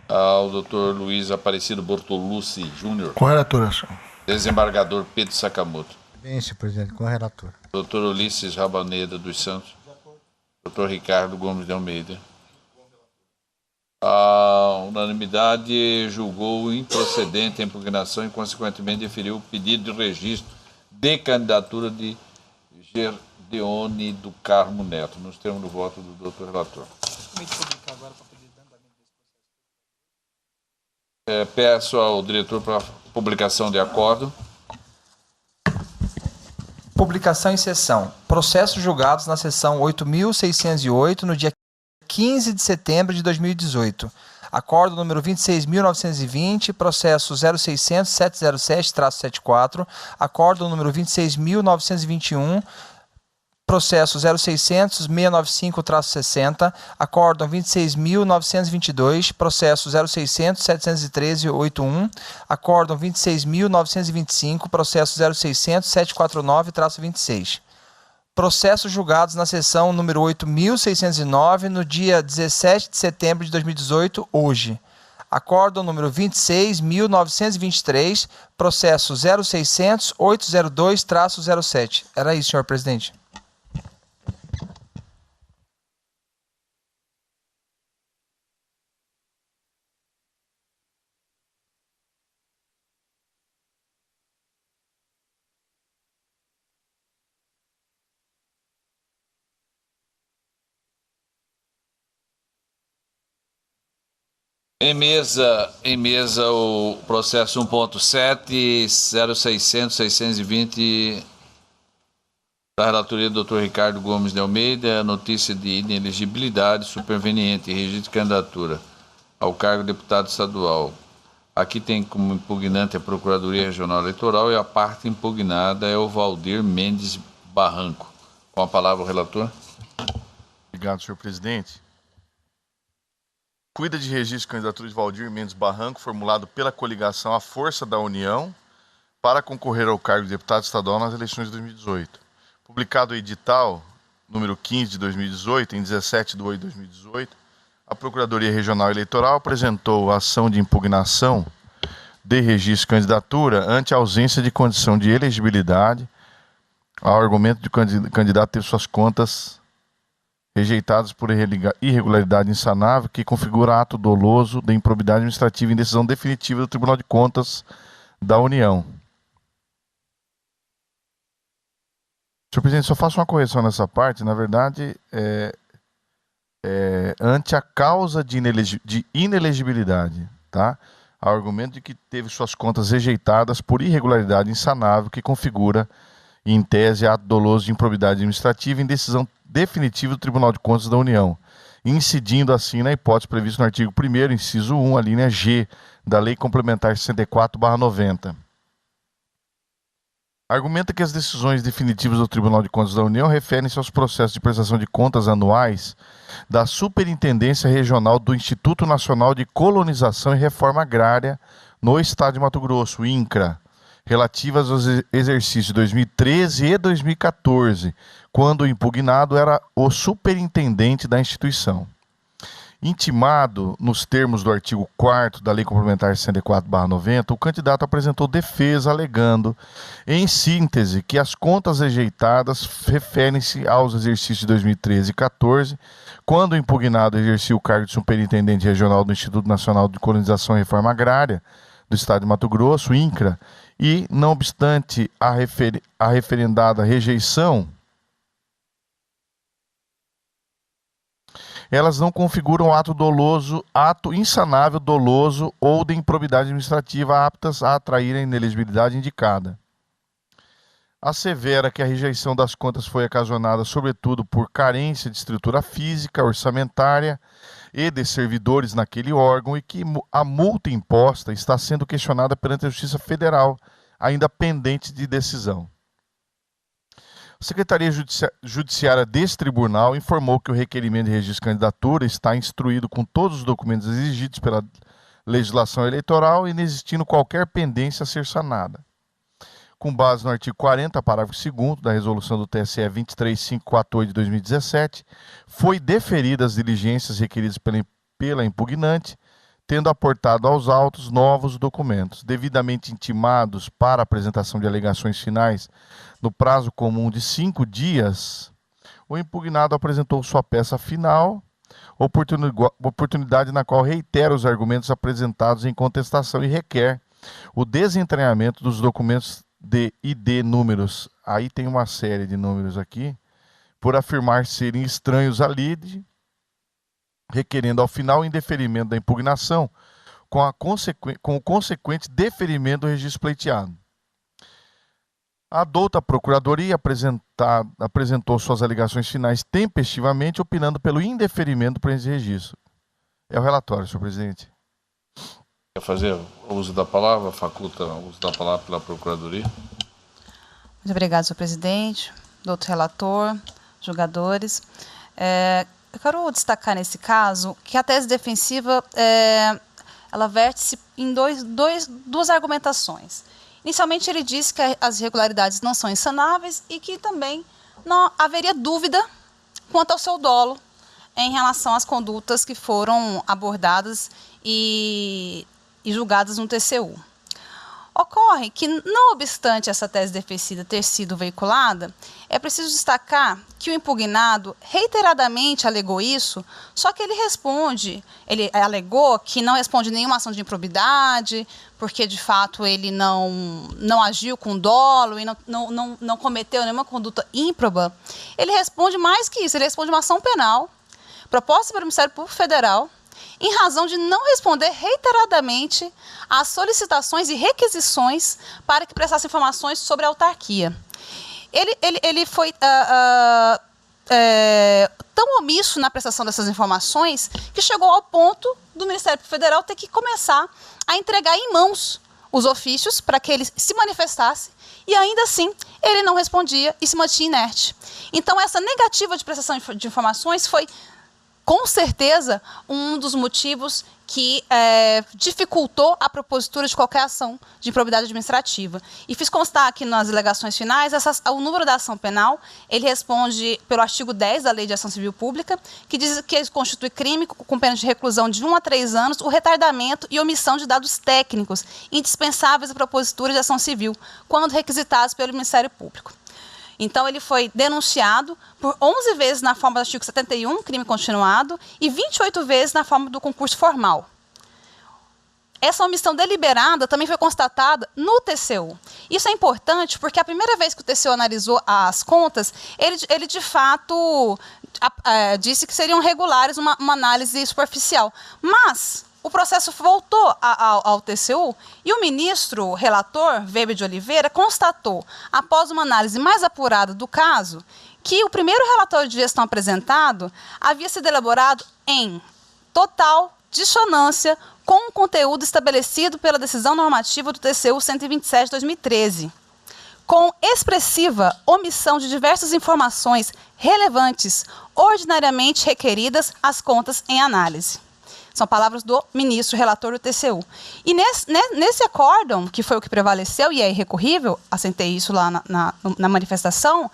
Ao doutor Luiz Aparecido Bortolucci Júnior. Com a relatora, senhor. Desembargador Pedro Sakamoto. Bem, senhor presidente, com a relatora. Doutor Ulisses Rabaneda dos Santos. Doutor Ricardo Gomes de Almeida. A unanimidade julgou improcedente a impugnação e, consequentemente, deferiu o pedido de registro de candidatura de Gerdeone do Carmo Neto, nos termos do voto do doutor relator. Peço ao diretor para publicação de acordo. Publicação em sessão. Processos julgados na sessão 8.608, no dia 15 de setembro de 2018. Acordo número 26.920, processo 0600-707-74. Acordo número 26.921, processo 0600-695-60. Acórdão 26.922, processo 0600-713-81. Acórdão 26.925, processo 0600-749-26. Processos julgados na sessão número 8.609, no dia 17 de setembro de 2018, hoje. Acórdão número 26.923, processo 0600-802-07. Era isso, senhor presidente. Em mesa o processo 1.7, 0600-620, da relatoria do Dr. Ricardo Gomes de Almeida, notícia de inelegibilidade superveniente, registro de candidatura ao cargo de deputado estadual. Aqui tem como impugnante a Procuradoria Regional Eleitoral e a parte impugnada é o Valdir Mendes Barranco. Com a palavra o relator. Obrigado, senhor presidente. Cuida de registro de candidatura de Valdir Mendes Barranco, formulado pela coligação A Força da União, para concorrer ao cargo de deputado estadual nas eleições de 2018. Publicado o edital número 15 de 2018, em 17 de 8 de 2018, a Procuradoria Regional Eleitoral apresentou a ação de impugnação de registro de candidatura ante a ausência de condição de elegibilidade, ao argumento de que o candidato teve suas contas rejeitados por irregularidade insanável, que configura ato doloso de improbidade administrativa em decisão definitiva do Tribunal de Contas da União. Senhor presidente, só faço uma correção nessa parte. Na verdade, ante a causa de inelegibilidade, tá? Ao argumento de que teve suas contas rejeitadas por irregularidade insanável, que configura, em tese, ato doloso de improbidade administrativa em decisão definitiva do Tribunal de Contas da União, incidindo assim na hipótese prevista no artigo 1º, inciso 1, a linha G, da Lei Complementar 64/90. Argumenta que as decisões definitivas do Tribunal de Contas da União referem-se aos processos de prestação de contas anuais da Superintendência Regional do Instituto Nacional de Colonização e Reforma Agrária no Estado de Mato Grosso, INCRA, relativas aos exercícios de 2013 e 2014, quando o impugnado era o superintendente da instituição. Intimado nos termos do artigo 4º da Lei Complementar 64/90, o candidato apresentou defesa alegando, em síntese, que as contas rejeitadas referem-se aos exercícios de 2013 e 2014, quando o impugnado exercia o cargo de superintendente regional do Instituto Nacional de Colonização e Reforma Agrária do Estado de Mato Grosso, INCRA, e, não obstante a referendada rejeição, elas não configuram ato doloso, ato insanável, doloso ou de improbidade administrativa aptas a atrair a inelegibilidade indicada. Assevera que a rejeição das contas foi ocasionada, sobretudo, por carência de estrutura física, orçamentária e de servidores naquele órgão e que a multa imposta está sendo questionada perante a Justiça Federal, ainda pendente de decisão. A Secretaria Judiciária desse tribunal informou que o requerimento de registro de candidatura está instruído com todos os documentos exigidos pela legislação eleitoral e não existindo qualquer pendência a ser sanada. com base no artigo 40, parágrafo 2º da resolução do TSE 23548 de 2017, foi deferidas as diligências requeridas pela impugnante, tendo aportado aos autos novos documentos, devidamente intimados para apresentação de alegações finais no prazo comum de 5 dias, o impugnado apresentou sua peça final, oportunidade na qual reitera os argumentos apresentados em contestação e requer o desentranhamento dos documentos de ID números, aí tem uma série de números aqui, por afirmar serem estranhos à lide, requerendo ao final o indeferimento da impugnação com o consequente deferimento do registro pleiteado. A douta Procuradoria apresentou suas alegações finais tempestivamente, opinando pelo indeferimento do presente registro. É o relatório, senhor presidente. Quer fazer o uso da palavra? Faculta o uso da palavra pela Procuradoria. Muito obrigado, senhor presidente, doutor relator, julgadores. Eu quero destacar nesse caso que a tese defensiva ela verte-se em duas argumentações. Inicialmente, ele disse que as irregularidades não são insanáveis e que também não haveria dúvida quanto ao seu dolo em relação às condutas que foram abordadas e julgadas no TCU. Ocorre que, não obstante essa tese defensiva ter sido veiculada, é preciso destacar que o impugnado reiteradamente alegou isso, só que ele alegou que não responde nenhuma ação de improbidade, porque de fato ele não agiu com dolo e não cometeu nenhuma conduta ímproba. Ele responde mais que isso, ele responde uma ação penal proposta pelo Ministério Público Federal, em razão de não responder reiteradamente às solicitações e requisições para que prestasse informações sobre a autarquia. Ele foi tão omisso na prestação dessas informações que chegou ao ponto do Ministério Público Federal ter que começar a entregar em mãos os ofícios para que ele se manifestasse e ainda assim ele não respondia e se mantinha inerte. Então essa negativa de prestação de informações foi com certeza um dos motivos que dificultou a propositura de qualquer ação de improbidade administrativa. E fiz constar aqui nas alegações finais, o número da ação penal, ele responde pelo artigo 10 da Lei de Ação Civil Pública, que diz que constitui crime com pena de reclusão de 1 a 3 anos o retardamento e omissão de dados técnicos indispensáveis à propositura de ação civil, quando requisitados pelo Ministério Público. Então, ele foi denunciado por 11 vezes na forma do artigo 71, crime continuado, e 28 vezes na forma do concurso formal. Essa omissão deliberada também foi constatada no TCU. Isso é importante porque a primeira vez que o TCU analisou as contas, ele de fato disse que seriam regulares uma análise superficial. Mas o processo voltou ao TCU e o ministro relator, Weber de Oliveira, constatou, após uma análise mais apurada do caso, que o primeiro relatório de gestão apresentado havia sido elaborado em total dissonância com o conteúdo estabelecido pela decisão normativa do TCU 127 de 2013, com expressiva omissão de diversas informações relevantes ordinariamente requeridas às contas em análise. São palavras do ministro relator do TCU. E nesse acórdão, que foi o que prevaleceu e é irrecorrível, assentei isso lá na manifestação,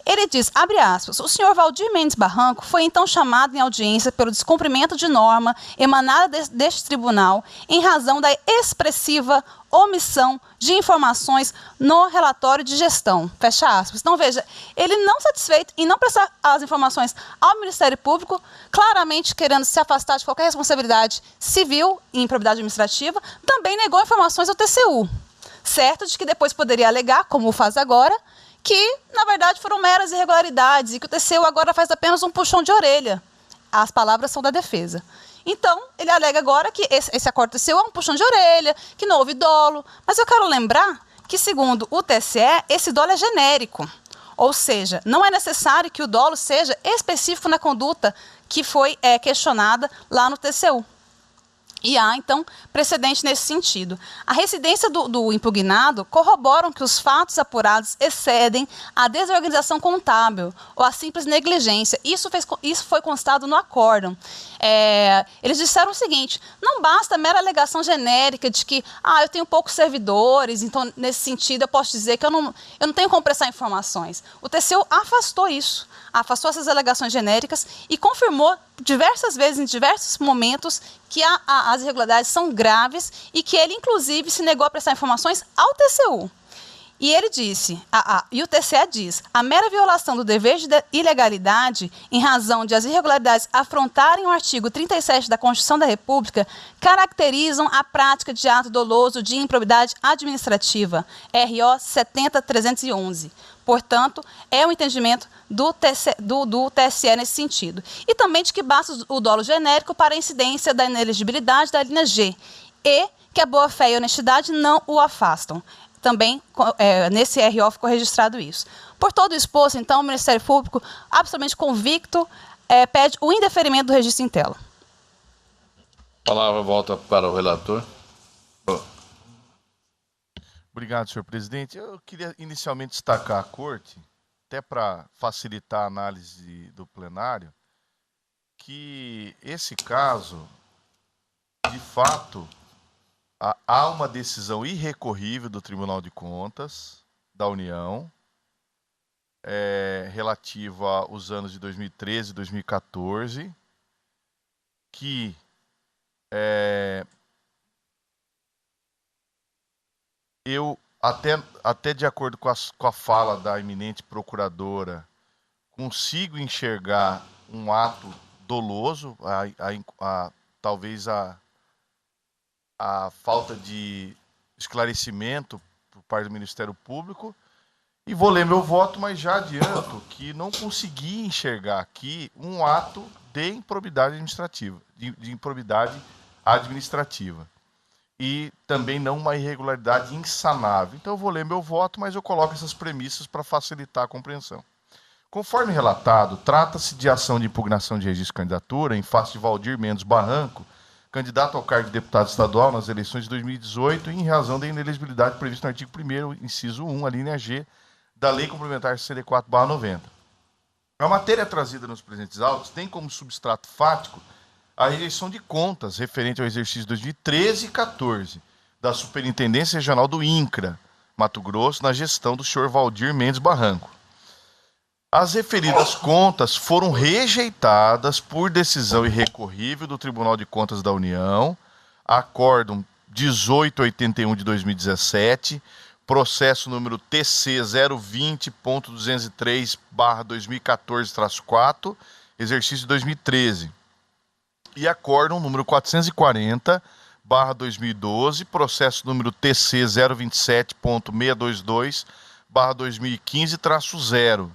ele diz, abre aspas, o senhor Valdir Mendes Barranco foi então chamado em audiência pelo descumprimento de norma emanada deste tribunal em razão da expressiva omissão de informações no relatório de gestão. Fecha aspas. Então, veja, ele não satisfeito em não prestar as informações ao Ministério Público, claramente querendo se afastar de qualquer responsabilidade civil e improbidade administrativa, também negou informações ao TCU. Certo de que depois poderia alegar, como faz agora, que, na verdade, foram meras irregularidades e que o TCU agora faz apenas um puxão de orelha. As palavras são da defesa. Então, ele alega agora que esse acordo do TCU é um puxão de orelha, que não houve dolo. Mas eu quero lembrar que, segundo o TSE, esse dolo é genérico. Ou seja, não é necessário que o dolo seja específico na conduta que foi questionada lá no TCU. E há, então, precedente nesse sentido. A residência do impugnado corroboram que os fatos apurados excedem a desorganização contábil ou a simples negligência. Isso foi constado no acórdão. Eles disseram o seguinte: não basta a mera alegação genérica de que eu tenho poucos servidores, então, nesse sentido, eu posso dizer que eu não tenho como prestar informações. O TCU afastou isso, afastou essas alegações genéricas e confirmou diversas vezes, em diversos momentos, que as irregularidades são graves e que ele, inclusive, se negou a prestar informações ao TCU. E ele disse, e o TCE diz, a mera violação do dever de ilegalidade, em razão de as irregularidades afrontarem o artigo 37 da Constituição da República, caracterizam a prática de ato doloso de improbidade administrativa, RO 70.311. Portanto, é o entendimento do TSE nesse sentido. E também de que basta o dolo genérico para a incidência da inelegibilidade da linha G, e que a boa-fé e a honestidade não o afastam. Também, nesse RO ficou registrado isso. Por todo o exposto, então, o Ministério Público, absolutamente convicto, pede o indeferimento do registro em tela. A palavra volta para o relator. Obrigado, senhor presidente. Eu queria inicialmente destacar a corte, até para facilitar a análise do plenário, que esse caso, de fato, há uma decisão irrecorrível do Tribunal de Contas da União, relativa aos anos de 2013 e 2014, que eu, até de acordo com a fala da eminente procuradora, consigo enxergar um ato doloso, talvez a falta de esclarecimento por parte do Ministério Público, e vou ler meu voto, mas já adianto que não consegui enxergar aqui um ato de improbidade administrativa, de improbidade administrativa, e também não uma irregularidade insanável. Então eu vou ler meu voto, mas eu coloco essas premissas para facilitar a compreensão. Conforme relatado, trata-se de ação de impugnação de registro de candidatura em face de Valdir Mendes Barranco, candidato ao cargo de deputado estadual nas eleições de 2018, em razão da inelegibilidade prevista no artigo 1º, inciso 1, a linha G, da Lei Complementar 64/90. A matéria trazida nos presentes autos tem como substrato fático a rejeição de contas referente ao exercício 2013 e 14 da Superintendência Regional do INCRA, Mato Grosso, na gestão do senhor Valdir Mendes Barranco. As referidas contas foram rejeitadas por decisão irrecorrível do Tribunal de Contas da União, acórdão 1881 de 2017, processo número TC 020.203/2014-4, exercício 2013, e acórdão número 440/2012, processo número TC 027.622/2015-0,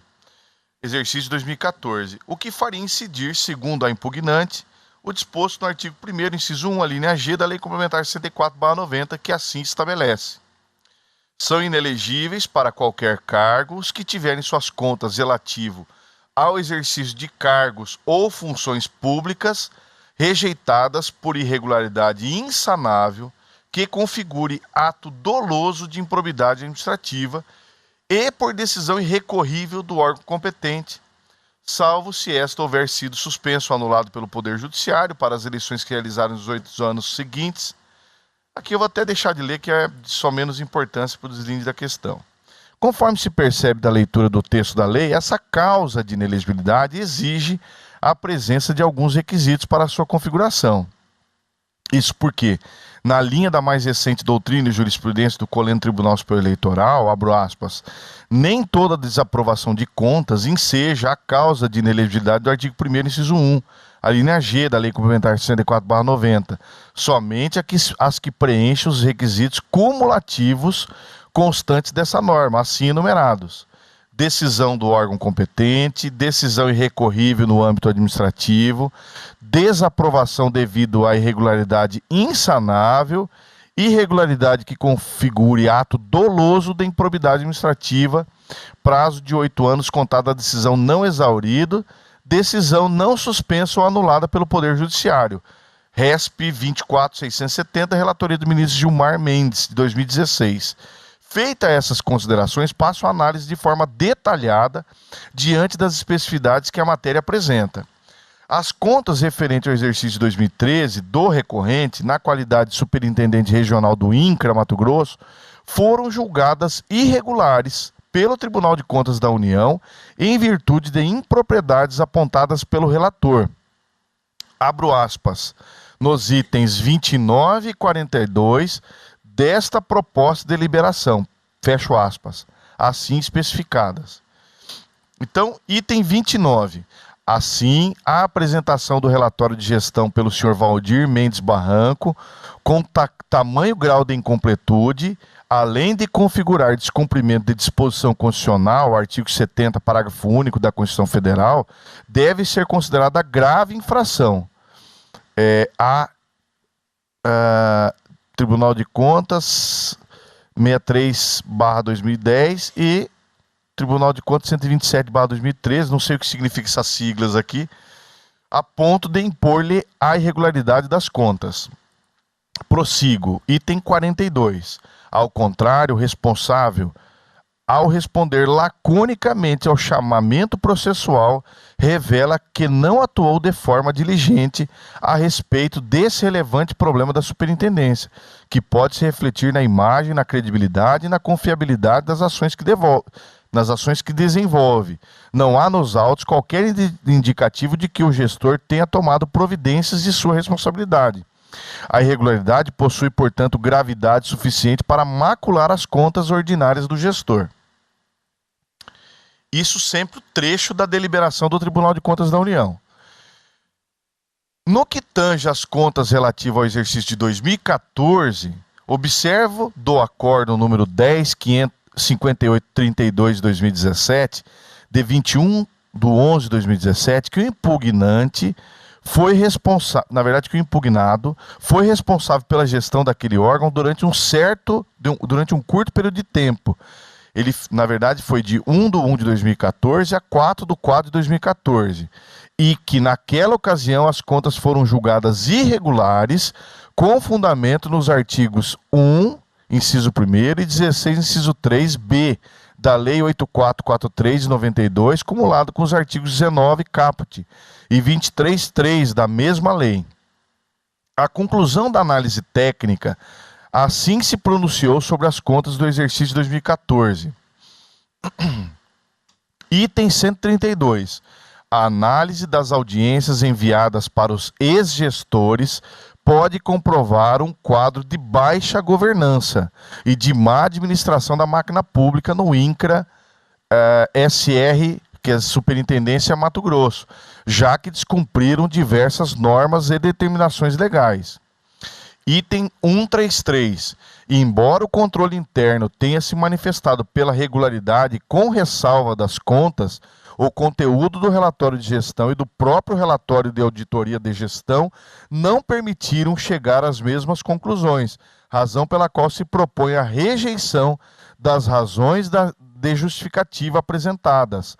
exercício 2014, o que faria incidir, segundo a impugnante, o disposto no artigo 1º, inciso 1, a linha G da Lei Complementar 64/90, que assim estabelece. São inelegíveis para qualquer cargo os que tiverem suas contas relativo ao exercício de cargos ou funções públicas rejeitadas por irregularidade insanável que configure ato doloso de improbidade administrativa e por decisão irrecorrível do órgão competente, salvo se esta houver sido suspenso ou anulado pelo Poder Judiciário para as eleições que realizaram nos 8 anos seguintes. Aqui eu vou até deixar de ler, que é de só menos importância para o deslinde da questão. Conforme se percebe da leitura do texto da lei, essa causa de inelegibilidade exige a presença de alguns requisitos para a sua configuração. Isso porque, na linha da mais recente doutrina e jurisprudência do Colégio Tribunal Superior Eleitoral, abro aspas, nem toda desaprovação de contas enseja a causa de inelegibilidade do artigo 1º, inciso 1, a linha G da Lei Complementar 64/90, somente as que preenchem os requisitos cumulativos constantes dessa norma, assim enumerados: decisão do órgão competente, decisão irrecorrível no âmbito administrativo, desaprovação devido à irregularidade insanável, irregularidade que configure ato doloso de improbidade administrativa, prazo de 8 anos contado da decisão não exaurido, decisão não suspensa ou anulada pelo Poder Judiciário, RESP 24670, relatoria do ministro Gilmar Mendes, de 2016. Feita essas considerações, passo a análise de forma detalhada diante das especificidades que a matéria apresenta. As contas referentes ao exercício de 2013 do recorrente, na qualidade de superintendente regional do INCRA Mato Grosso, foram julgadas irregulares pelo Tribunal de Contas da União em virtude de impropriedades apontadas pelo relator. Abro aspas. Nos itens 29 e 42 desta proposta de deliberação, fecho aspas, assim especificadas. Então, item 29. Assim, a apresentação do relatório de gestão pelo senhor Valdir Mendes Barranco, com tamanho grau de incompletude, além de configurar descumprimento de disposição constitucional, artigo 70, parágrafo único da Constituição Federal, deve ser considerada grave infração. Tribunal de Contas 63/2010 e Tribunal de Contas 127/2013, não sei o que significa essas siglas aqui, a ponto de impor-lhe a irregularidade das contas. Prossigo, item 42. Ao contrário, o responsável, ao responder laconicamente ao chamamento processual, revela que não atuou de forma diligente a respeito desse relevante problema da superintendência, que pode se refletir na imagem, na credibilidade e na confiabilidade das ações que desenvolve. Não há nos autos qualquer indicativo de que o gestor tenha tomado providências de sua responsabilidade. A irregularidade possui, portanto, gravidade suficiente para macular as contas ordinárias do gestor. Isso sempre o trecho da deliberação do Tribunal de Contas da União. No que tange às contas relativas ao exercício de 2014, observo do acórdão número 10.558/32 de 2017, de 21/11/2017, que o impugnante foi responsável, na verdade que o impugnado foi responsável pela gestão daquele órgão durante um curto período de tempo. Ele, na verdade, foi de 1/1/2014 a 4/4/2014. E que, naquela ocasião, as contas foram julgadas irregulares, com fundamento nos artigos 1, inciso 1º, e 16, inciso 3b, da Lei 8443 de 92, cumulado com os artigos 19, caput, e 23.3 da mesma lei. A conclusão da análise técnica assim se pronunciou sobre as contas do exercício de 2014. Item 132. A análise das audiências enviadas para os ex-gestores pode comprovar um quadro de baixa governança e de má administração da máquina pública no INCRA SR, que é a Superintendência Mato Grosso, já que descumpriram diversas normas e determinações legais. Item 133. Embora o controle interno tenha se manifestado pela regularidade com ressalva das contas, o conteúdo do relatório de gestão e do próprio relatório de auditoria de gestão não permitiram chegar às mesmas conclusões, razão pela qual se propõe a rejeição das razões de justificativa apresentadas,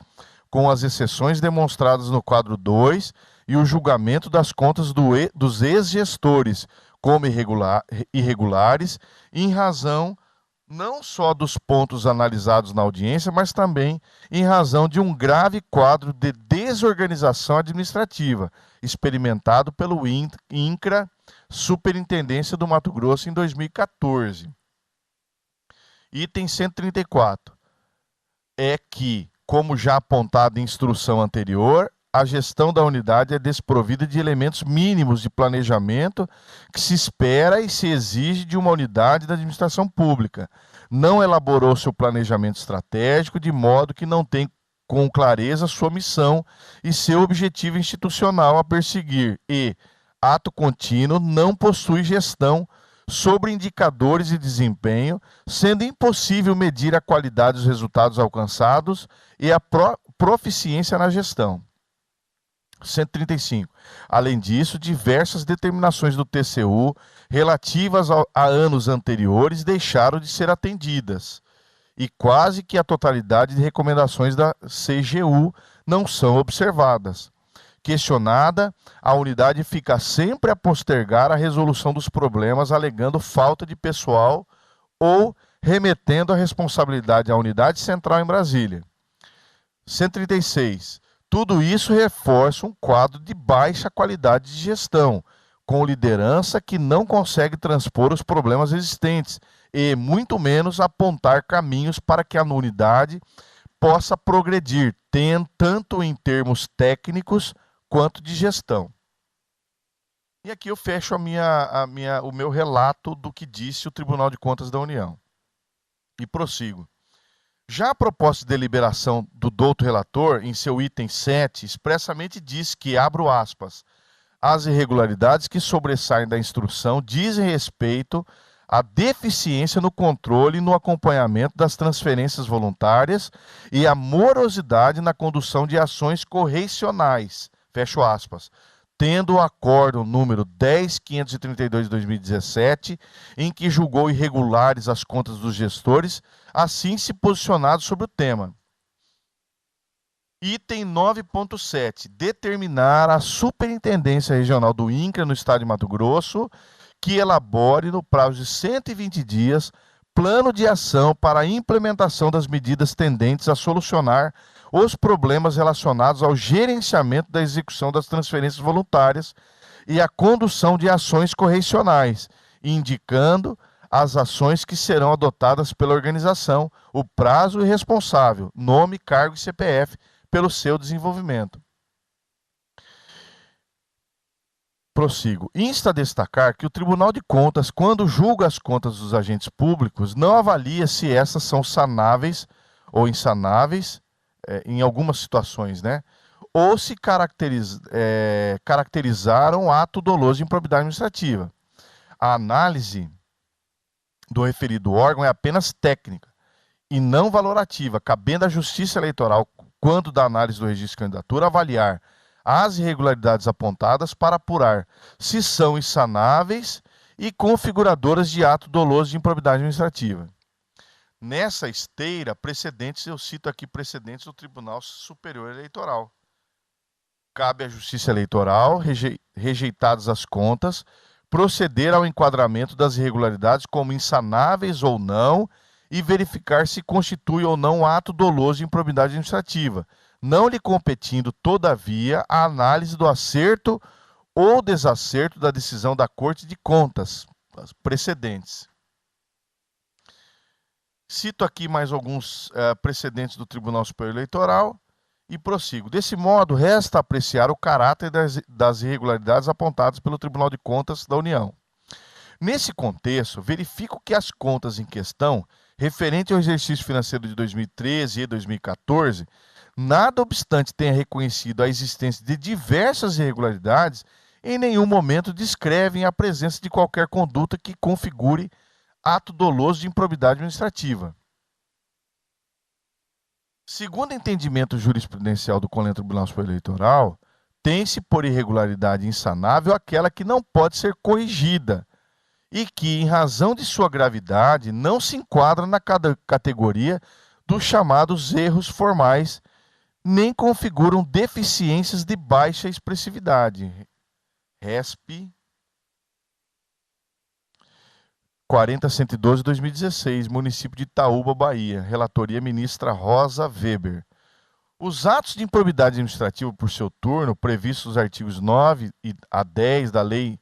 com as exceções demonstradas no quadro 2 e o julgamento das contas dos ex-gestores como irregulares, em razão não só dos pontos analisados na audiência, mas também em razão de um grave quadro de desorganização administrativa, experimentado pelo INCRA, Superintendência do Mato Grosso, em 2014. Item 134. É que, como já apontado em instrução anterior, a gestão da unidade é desprovida de elementos mínimos de planejamento que se espera e se exige de uma unidade da administração pública. Não elaborou seu planejamento estratégico, de modo que não tem com clareza sua missão e seu objetivo institucional a perseguir e, ato contínuo, não possui gestão sobre indicadores de desempenho, sendo impossível medir a qualidade dos resultados alcançados e a proficiência na gestão. 135. Além disso, diversas determinações do TCU relativas a anos anteriores deixaram de ser atendidas e quase que a totalidade de recomendações da CGU não são observadas. questionada, a unidade fica sempre a postergar a resolução dos problemas, alegando falta de pessoal ou remetendo a responsabilidade à unidade central em Brasília. 136. Tudo isso reforça um quadro de baixa qualidade de gestão, com liderança que não consegue transpor os problemas existentes e, muito menos, apontar caminhos para que a unidade possa progredir, tanto em termos técnicos quanto de gestão. E aqui eu fecho o meu relato do que disse o Tribunal de Contas da União. E prossigo. Já a proposta de deliberação do douto relator, em seu item 7, expressamente diz que, abro aspas, as irregularidades que sobressaem da instrução dizem respeito à deficiência no controle e no acompanhamento das transferências voluntárias e à morosidade na condução de ações correicionais, fecho aspas, tendo o acórdão número 10.532 de 2017, em que julgou irregulares as contas dos gestores, assim se posicionado sobre o tema. Item 9.7. Determinar a Superintendência Regional do INCRA no Estado de Mato Grosso que elabore, no prazo de 120 dias, plano de ação para a implementação das medidas tendentes a solucionar os problemas relacionados ao gerenciamento da execução das transferências voluntárias e a condução de ações correicionais, indicando as ações que serão adotadas pela organização, o prazo e responsável, nome, cargo e CPF, pelo seu desenvolvimento. Prossigo. Insta a destacar que o Tribunal de Contas, quando julga as contas dos agentes públicos, não avalia se essas são sanáveis ou insanáveis, em algumas situações, né? Ou se caracterizaram ato doloso de improbidade administrativa. A análise do referido órgão é apenas técnica e não valorativa, cabendo à Justiça Eleitoral, quando da análise do registro de candidatura, avaliar as irregularidades apontadas para apurar se são insanáveis e configuradoras de ato doloso de improbidade administrativa. Nessa esteira, precedentes, eu cito aqui precedentes do Tribunal Superior Eleitoral. Cabe à Justiça Eleitoral, rejeitadas as contas, proceder ao enquadramento das irregularidades como insanáveis ou não e verificar se constitui ou não ato doloso de improbidade administrativa, não lhe competindo, todavia, a análise do acerto ou desacerto da decisão da Corte de Contas, precedentes. Cito aqui mais alguns precedentes do Tribunal Superior Eleitoral e prossigo. Desse modo, resta apreciar o caráter das irregularidades apontadas pelo Tribunal de Contas da União. Nesse contexto, verifico que as contas em questão, referente ao exercício financeiro de 2013 e 2014, nada obstante tenha reconhecido a existência de diversas irregularidades, em nenhum momento descrevem a presença de qualquer conduta que configure ato doloso de improbidade administrativa. Segundo o entendimento jurisprudencial do Conselho Tribunal Superior Eleitoral, tem-se por irregularidade insanável aquela que não pode ser corrigida e que, em razão de sua gravidade, não se enquadra na categoria dos chamados erros formais, nem configuram deficiências de baixa expressividade. RESP 40.112/2016, município de Itaúba, Bahia. Relatoria ministra Rosa Weber. Os atos de improbidade administrativa por seu turno, previstos nos artigos 9 a 10 da Lei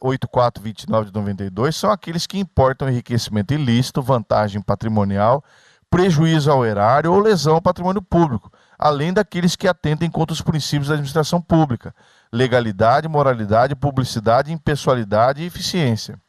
8429 de 92, são aqueles que importam enriquecimento ilícito, vantagem patrimonial, prejuízo ao erário ou lesão ao patrimônio público, além daqueles que atentem contra os princípios da administração pública, legalidade, moralidade, publicidade, impessoalidade e eficiência.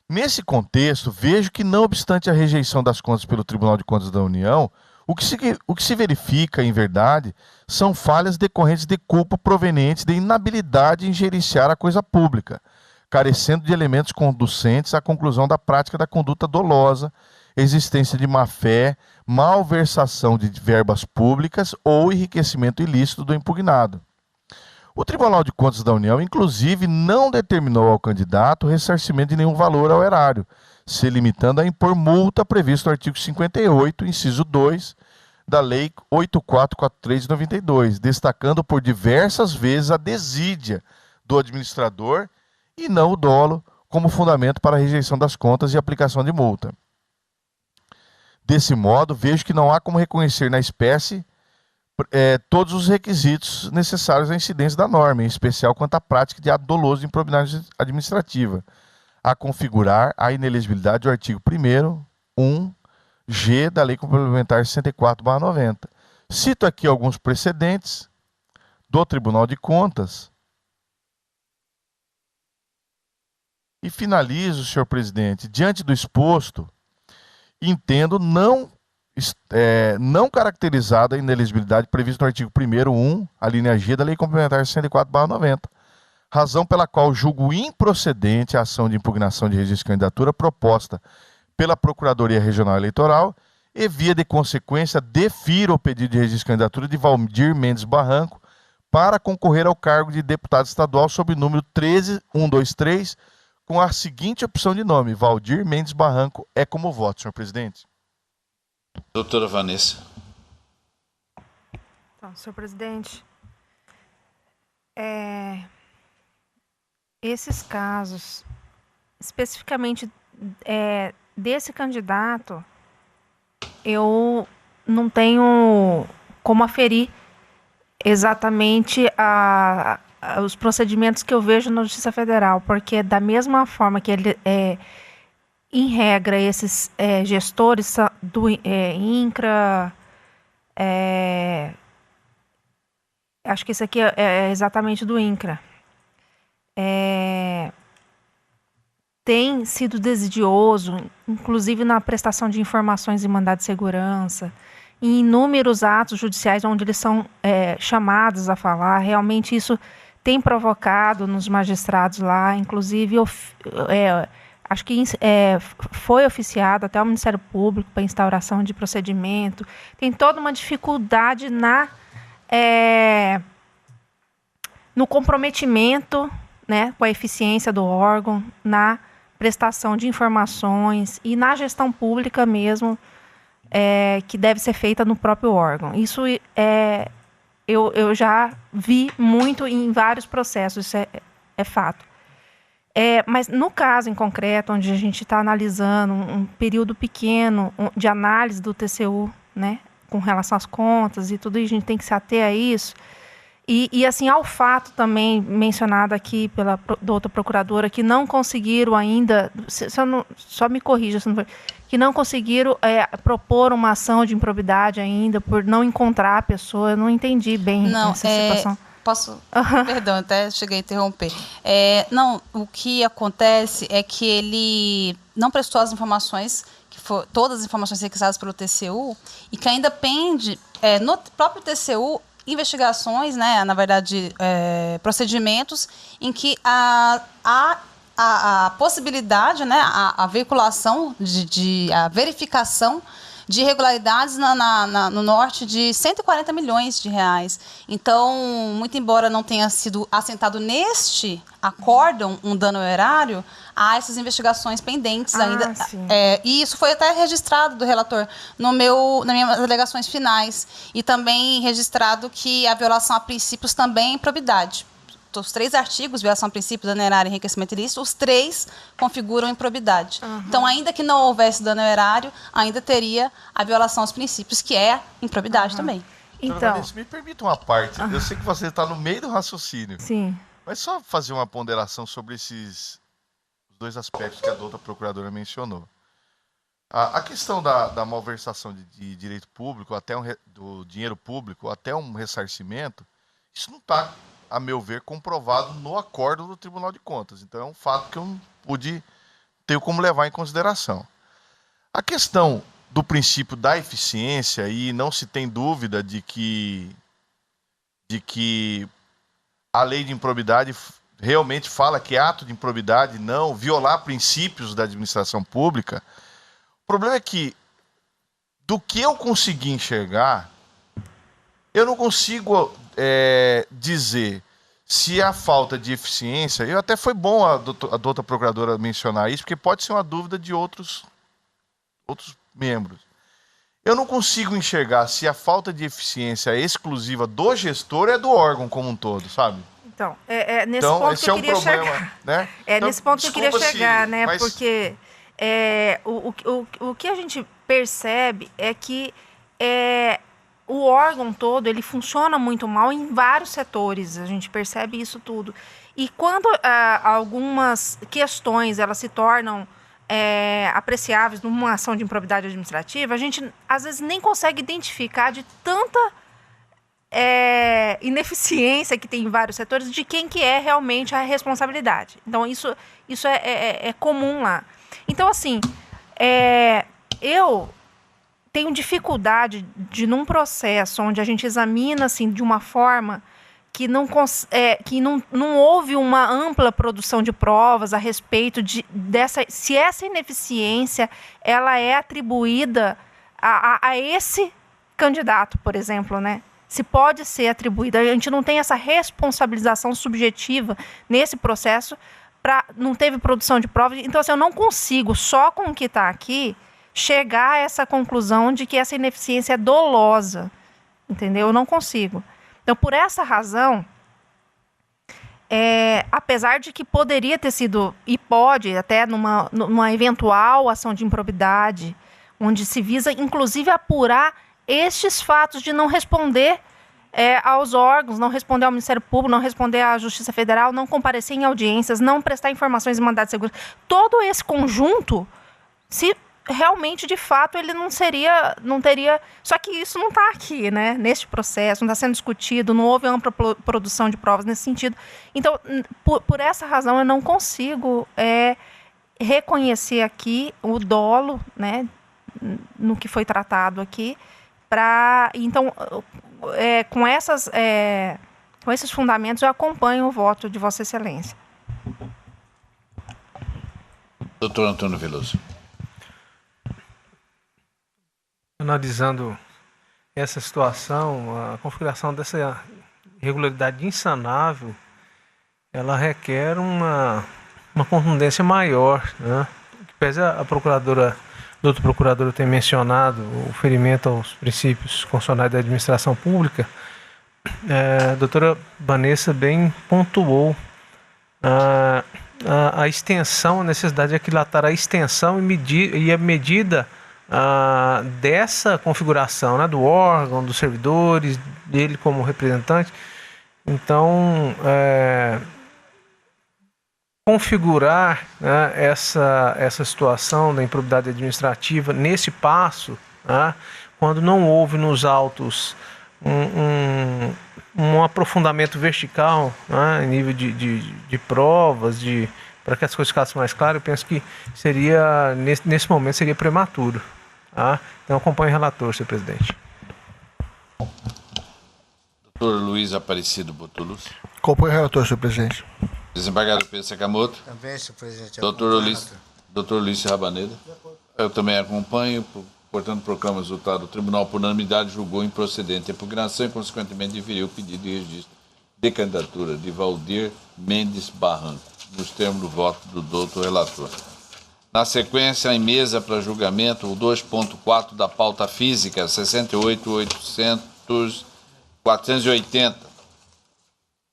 Nesse contexto, vejo que, não obstante a rejeição das contas pelo Tribunal de Contas da União, o que se verifica, em verdade, são falhas decorrentes de culpa provenientes de inabilidade em gerenciar a coisa pública, carecendo de elementos conducentes à conclusão da prática da conduta dolosa, existência de má-fé, malversação de verbas públicas ou enriquecimento ilícito do impugnado. O Tribunal de Contas da União, inclusive, não determinou ao candidato ressarcimento de nenhum valor ao erário, se limitando a impor multa prevista no artigo 58, inciso 2, da Lei 8443 de 92, destacando por diversas vezes a desídia do administrador e não o dolo como fundamento para a rejeição das contas e aplicação de multa. Desse modo, vejo que não há como reconhecer na espécie todos os requisitos necessários à incidência da norma, em especial quanto à prática de ato doloso de improbidade administrativa, a configurar a inelegibilidade do artigo 1º, 1G da Lei Complementar 64/90. Cito aqui alguns precedentes do Tribunal de Contas e finalizo, senhor presidente. Diante do exposto, entendo não caracterizada a inelegibilidade prevista no artigo 1º, 1, a linha G da Lei Complementar 64/90, razão pela qual julgo improcedente a ação de impugnação de registro de candidatura proposta pela Procuradoria Regional Eleitoral e, via de consequência, defiro o pedido de registro de candidatura de Valdir Mendes Barranco para concorrer ao cargo de deputado estadual sob o número 13123, com a seguinte opção de nome: Valdir Mendes Barranco. É como voto, senhor presidente. Doutora Vanessa. Então, senhor presidente, esses casos, especificamente desse candidato, eu não tenho como aferir exatamente os procedimentos que eu vejo na Justiça Federal, porque da mesma forma que ele, em regra, esses gestores do INCRA, acho que esse aqui é exatamente do INCRA, tem sido desidioso, inclusive na prestação de informações em mandado de segurança, em inúmeros atos judiciais onde eles são chamados a falar. Realmente isso tem provocado nos magistrados lá, inclusive acho que foi oficiado até o Ministério Público para instauração de procedimento. Tem toda uma dificuldade no comprometimento, né, com a eficiência do órgão, na prestação de informações e na gestão pública mesmo, que deve ser feita no próprio órgão. Isso eu já vi muito em vários processos, isso é fato. Mas no caso em concreto, onde a gente está analisando um período pequeno de análise do TCU, né, com relação às contas e tudo, e a gente tem que se ater a isso. E assim, ao fato também mencionado aqui pela doutora procuradora, que não conseguiram ainda, só me corrija, que não conseguiram propor uma ação de improbidade ainda por não encontrar a pessoa. Eu não entendi bem essa situação. Posso? Perdão, até cheguei a interromper. Não, o que acontece é que ele não prestou as informações, todas as informações requisitadas pelo TCU, e que ainda pende, no próprio TCU, investigações, né, na verdade, procedimentos em que a possibilidade, né, a veiculação, a verificação de irregularidades no norte de 140 milhões de reais. Então, muito embora não tenha sido assentado neste acórdão um dano ao erário, há essas investigações pendentes ainda. E isso foi até registrado do relator nas minhas alegações finais. E também registrado que a violação a princípios também é improbidade. Os 3 artigos, violação a princípio, dano ao erário e enriquecimento ilícito, os 3 configuram improbidade. Então, ainda que não houvesse dano ao erário, ainda teria a violação aos princípios, que é improbidade também. Então, Vanessa, me permita uma parte. Eu sei que você está no meio do raciocínio. Sim. Mas só fazer uma ponderação sobre esses 2 aspectos que a doutora procuradora mencionou. A questão da malversação de direito público, do dinheiro público, até um ressarcimento, isso não está, a meu ver, comprovado no acordo do Tribunal de Contas. Então, é um fato que eu não tenho como levar em consideração. A questão do princípio da eficiência, e não se tem dúvida de que a lei de improbidade realmente fala que ato de improbidade não violar princípios da administração pública. O problema é que, do que eu consegui enxergar, eu não consigo dizer se a falta de eficiência, e até foi bom a doutora procuradora mencionar isso, porque pode ser uma dúvida de outros membros. Eu não consigo enxergar se a falta de eficiência é exclusiva do gestor ou é do órgão como um todo, sabe? Então, nesse Então, ponto esse que eu é um queria problema, chegar. né? Então, Nesse ponto que eu queria desculpa, chegar, Ciro, né? mas- Porque o que a gente percebe é que o órgão todo ele funciona muito mal em vários setores. A gente percebe isso tudo. E quando algumas questões elas se tornam apreciáveis numa ação de improbidade administrativa, a gente às vezes nem consegue identificar de tanta ineficiência que tem em vários setores de quem que é realmente a responsabilidade. Então, isso é comum lá. Então, assim, eu tenho dificuldade de, num processo onde a gente examina assim, de uma forma que não houve uma ampla produção de provas a respeito se essa ineficiência ela é atribuída a esse candidato, por exemplo, né? Se pode ser atribuída. A gente não tem essa responsabilização subjetiva nesse processo, não teve produção de provas. Então, assim, eu não consigo, só com o que está aqui, chegar a essa conclusão de que essa ineficiência é dolosa. Entendeu? Eu não consigo. Então, por essa razão, apesar de que poderia ter sido, e pode, até numa eventual ação de improbidade, onde se visa, inclusive, apurar estes fatos de não responder aos órgãos, não responder ao Ministério Público, não responder à Justiça Federal, não comparecer em audiências, não prestar informações em mandado de segurança. Todo esse conjunto, se realmente, de fato, ele não teria... Só que isso não está aqui, né? Neste processo, não está sendo discutido, não houve ampla produção de provas nesse sentido. Então, por essa razão, eu não consigo reconhecer aqui o dolo, né, no que foi tratado aqui. Então, com esses fundamentos, eu acompanho o voto de Vossa Excelência. Doutor Antônio Veloso. Analisando essa situação, a configuração dessa irregularidade insanável, ela requer uma contundência maior, né? Pese a doutor procurador ter mencionado o ferimento aos princípios constitucionais da administração pública, a doutora Vanessa bem pontuou a extensão, a necessidade de aquilatar a extensão e a medida dessa configuração, né, do órgão, dos servidores, dele como representante. Então, configurar, né, essa situação da improbidade administrativa nesse passo, né, quando não houve nos autos um aprofundamento vertical, né, em nível de provas, para que as coisas ficassem mais claras, eu penso que seria, nesse momento, seria prematuro. Tá? Então, acompanhe o relator, senhor presidente. Doutor Luiz Aparecido Botulus. Acompanhe o relator, senhor presidente. Desembargador Pedro Sakamoto. Também, senhor presidente. Doutor Ulisses Rabaneda. Eu também acompanho, portanto, proclamo o resultado. O tribunal, por unanimidade, julgou improcedente a impugnação e, consequentemente, deferiu o pedido de registro de candidatura de Valdir Mendes Barranco, nos termos do voto do doutor relator. Na sequência, em mesa para julgamento, o 2.4 da pauta física, 68.480,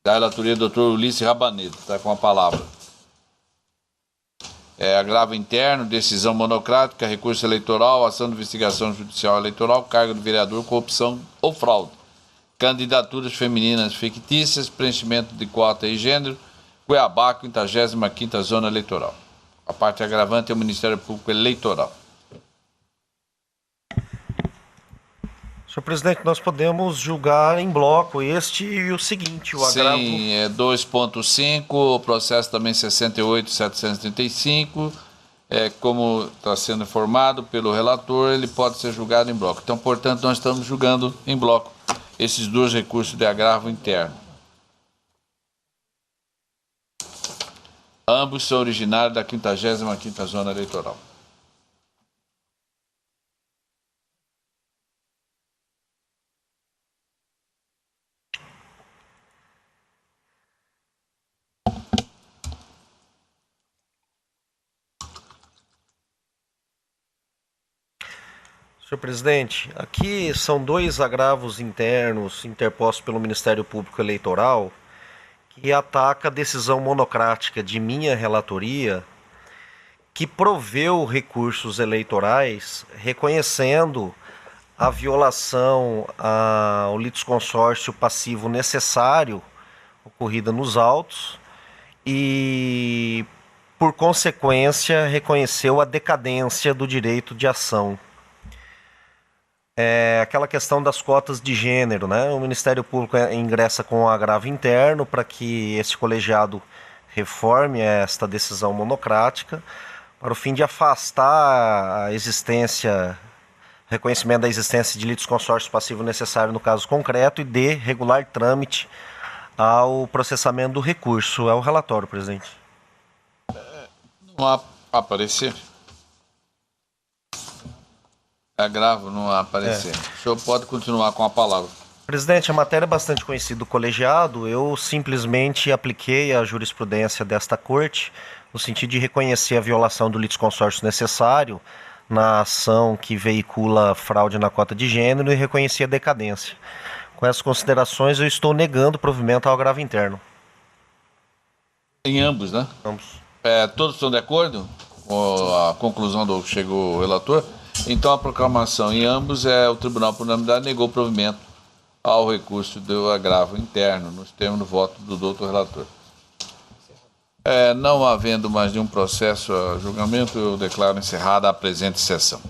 da relatoria do doutor Ulisses Rabaneda. Está com a palavra. Agravo interno, decisão monocrática, recurso eleitoral, ação de investigação judicial eleitoral, cargo de vereador, corrupção ou fraude, candidaturas femininas fictícias, preenchimento de cota e gênero, Cuiabá, 55ª Zona Eleitoral. A parte agravante é o Ministério Público Eleitoral. Senhor presidente, nós podemos julgar em bloco este e o seguinte, o agravo... Sim, 2.5, o processo também 68.735, como está sendo informado pelo relator, ele pode ser julgado em bloco. Então, portanto, nós estamos julgando em bloco esses dois recursos de agravo interno. Ambos são originários da 55ª Zona Eleitoral. Senhor presidente, aqui são 2 agravos internos interpostos pelo Ministério Público Eleitoral que ataca a decisão monocrática de minha relatoria que proveu recursos eleitorais reconhecendo a violação ao litisconsórcio passivo necessário ocorrida nos autos e, por consequência, reconheceu a decadência do direito de ação. Aquela questão das cotas de gênero, né? O Ministério Público ingressa com um agravo interno para que esse colegiado reforme esta decisão monocrática para o fim de afastar a existência, reconhecimento da existência de litisconsórcio passivo necessário no caso concreto e dê regular trâmite ao processamento do recurso. É o relatório, presidente. Não há aparecer. Agravo não há aparecer. O senhor pode continuar com a palavra. Presidente, a matéria é bastante conhecida do colegiado. Eu simplesmente apliquei a jurisprudência desta corte no sentido de reconhecer a violação do litisconsórcio necessário na ação que veicula fraude na cota de gênero e reconhecer a decadência. Com essas considerações, eu estou negando o provimento ao agravo interno. Em ambos, né? Ambos. Todos estão de acordo com a conclusão do que chegou o relator? Então, a proclamação em ambos o Tribunal, por unanimidade, negou o provimento ao recurso do agravo interno, nos termos do voto do doutor relator. Não havendo mais nenhum processo a julgamento, eu declaro encerrada a presente sessão.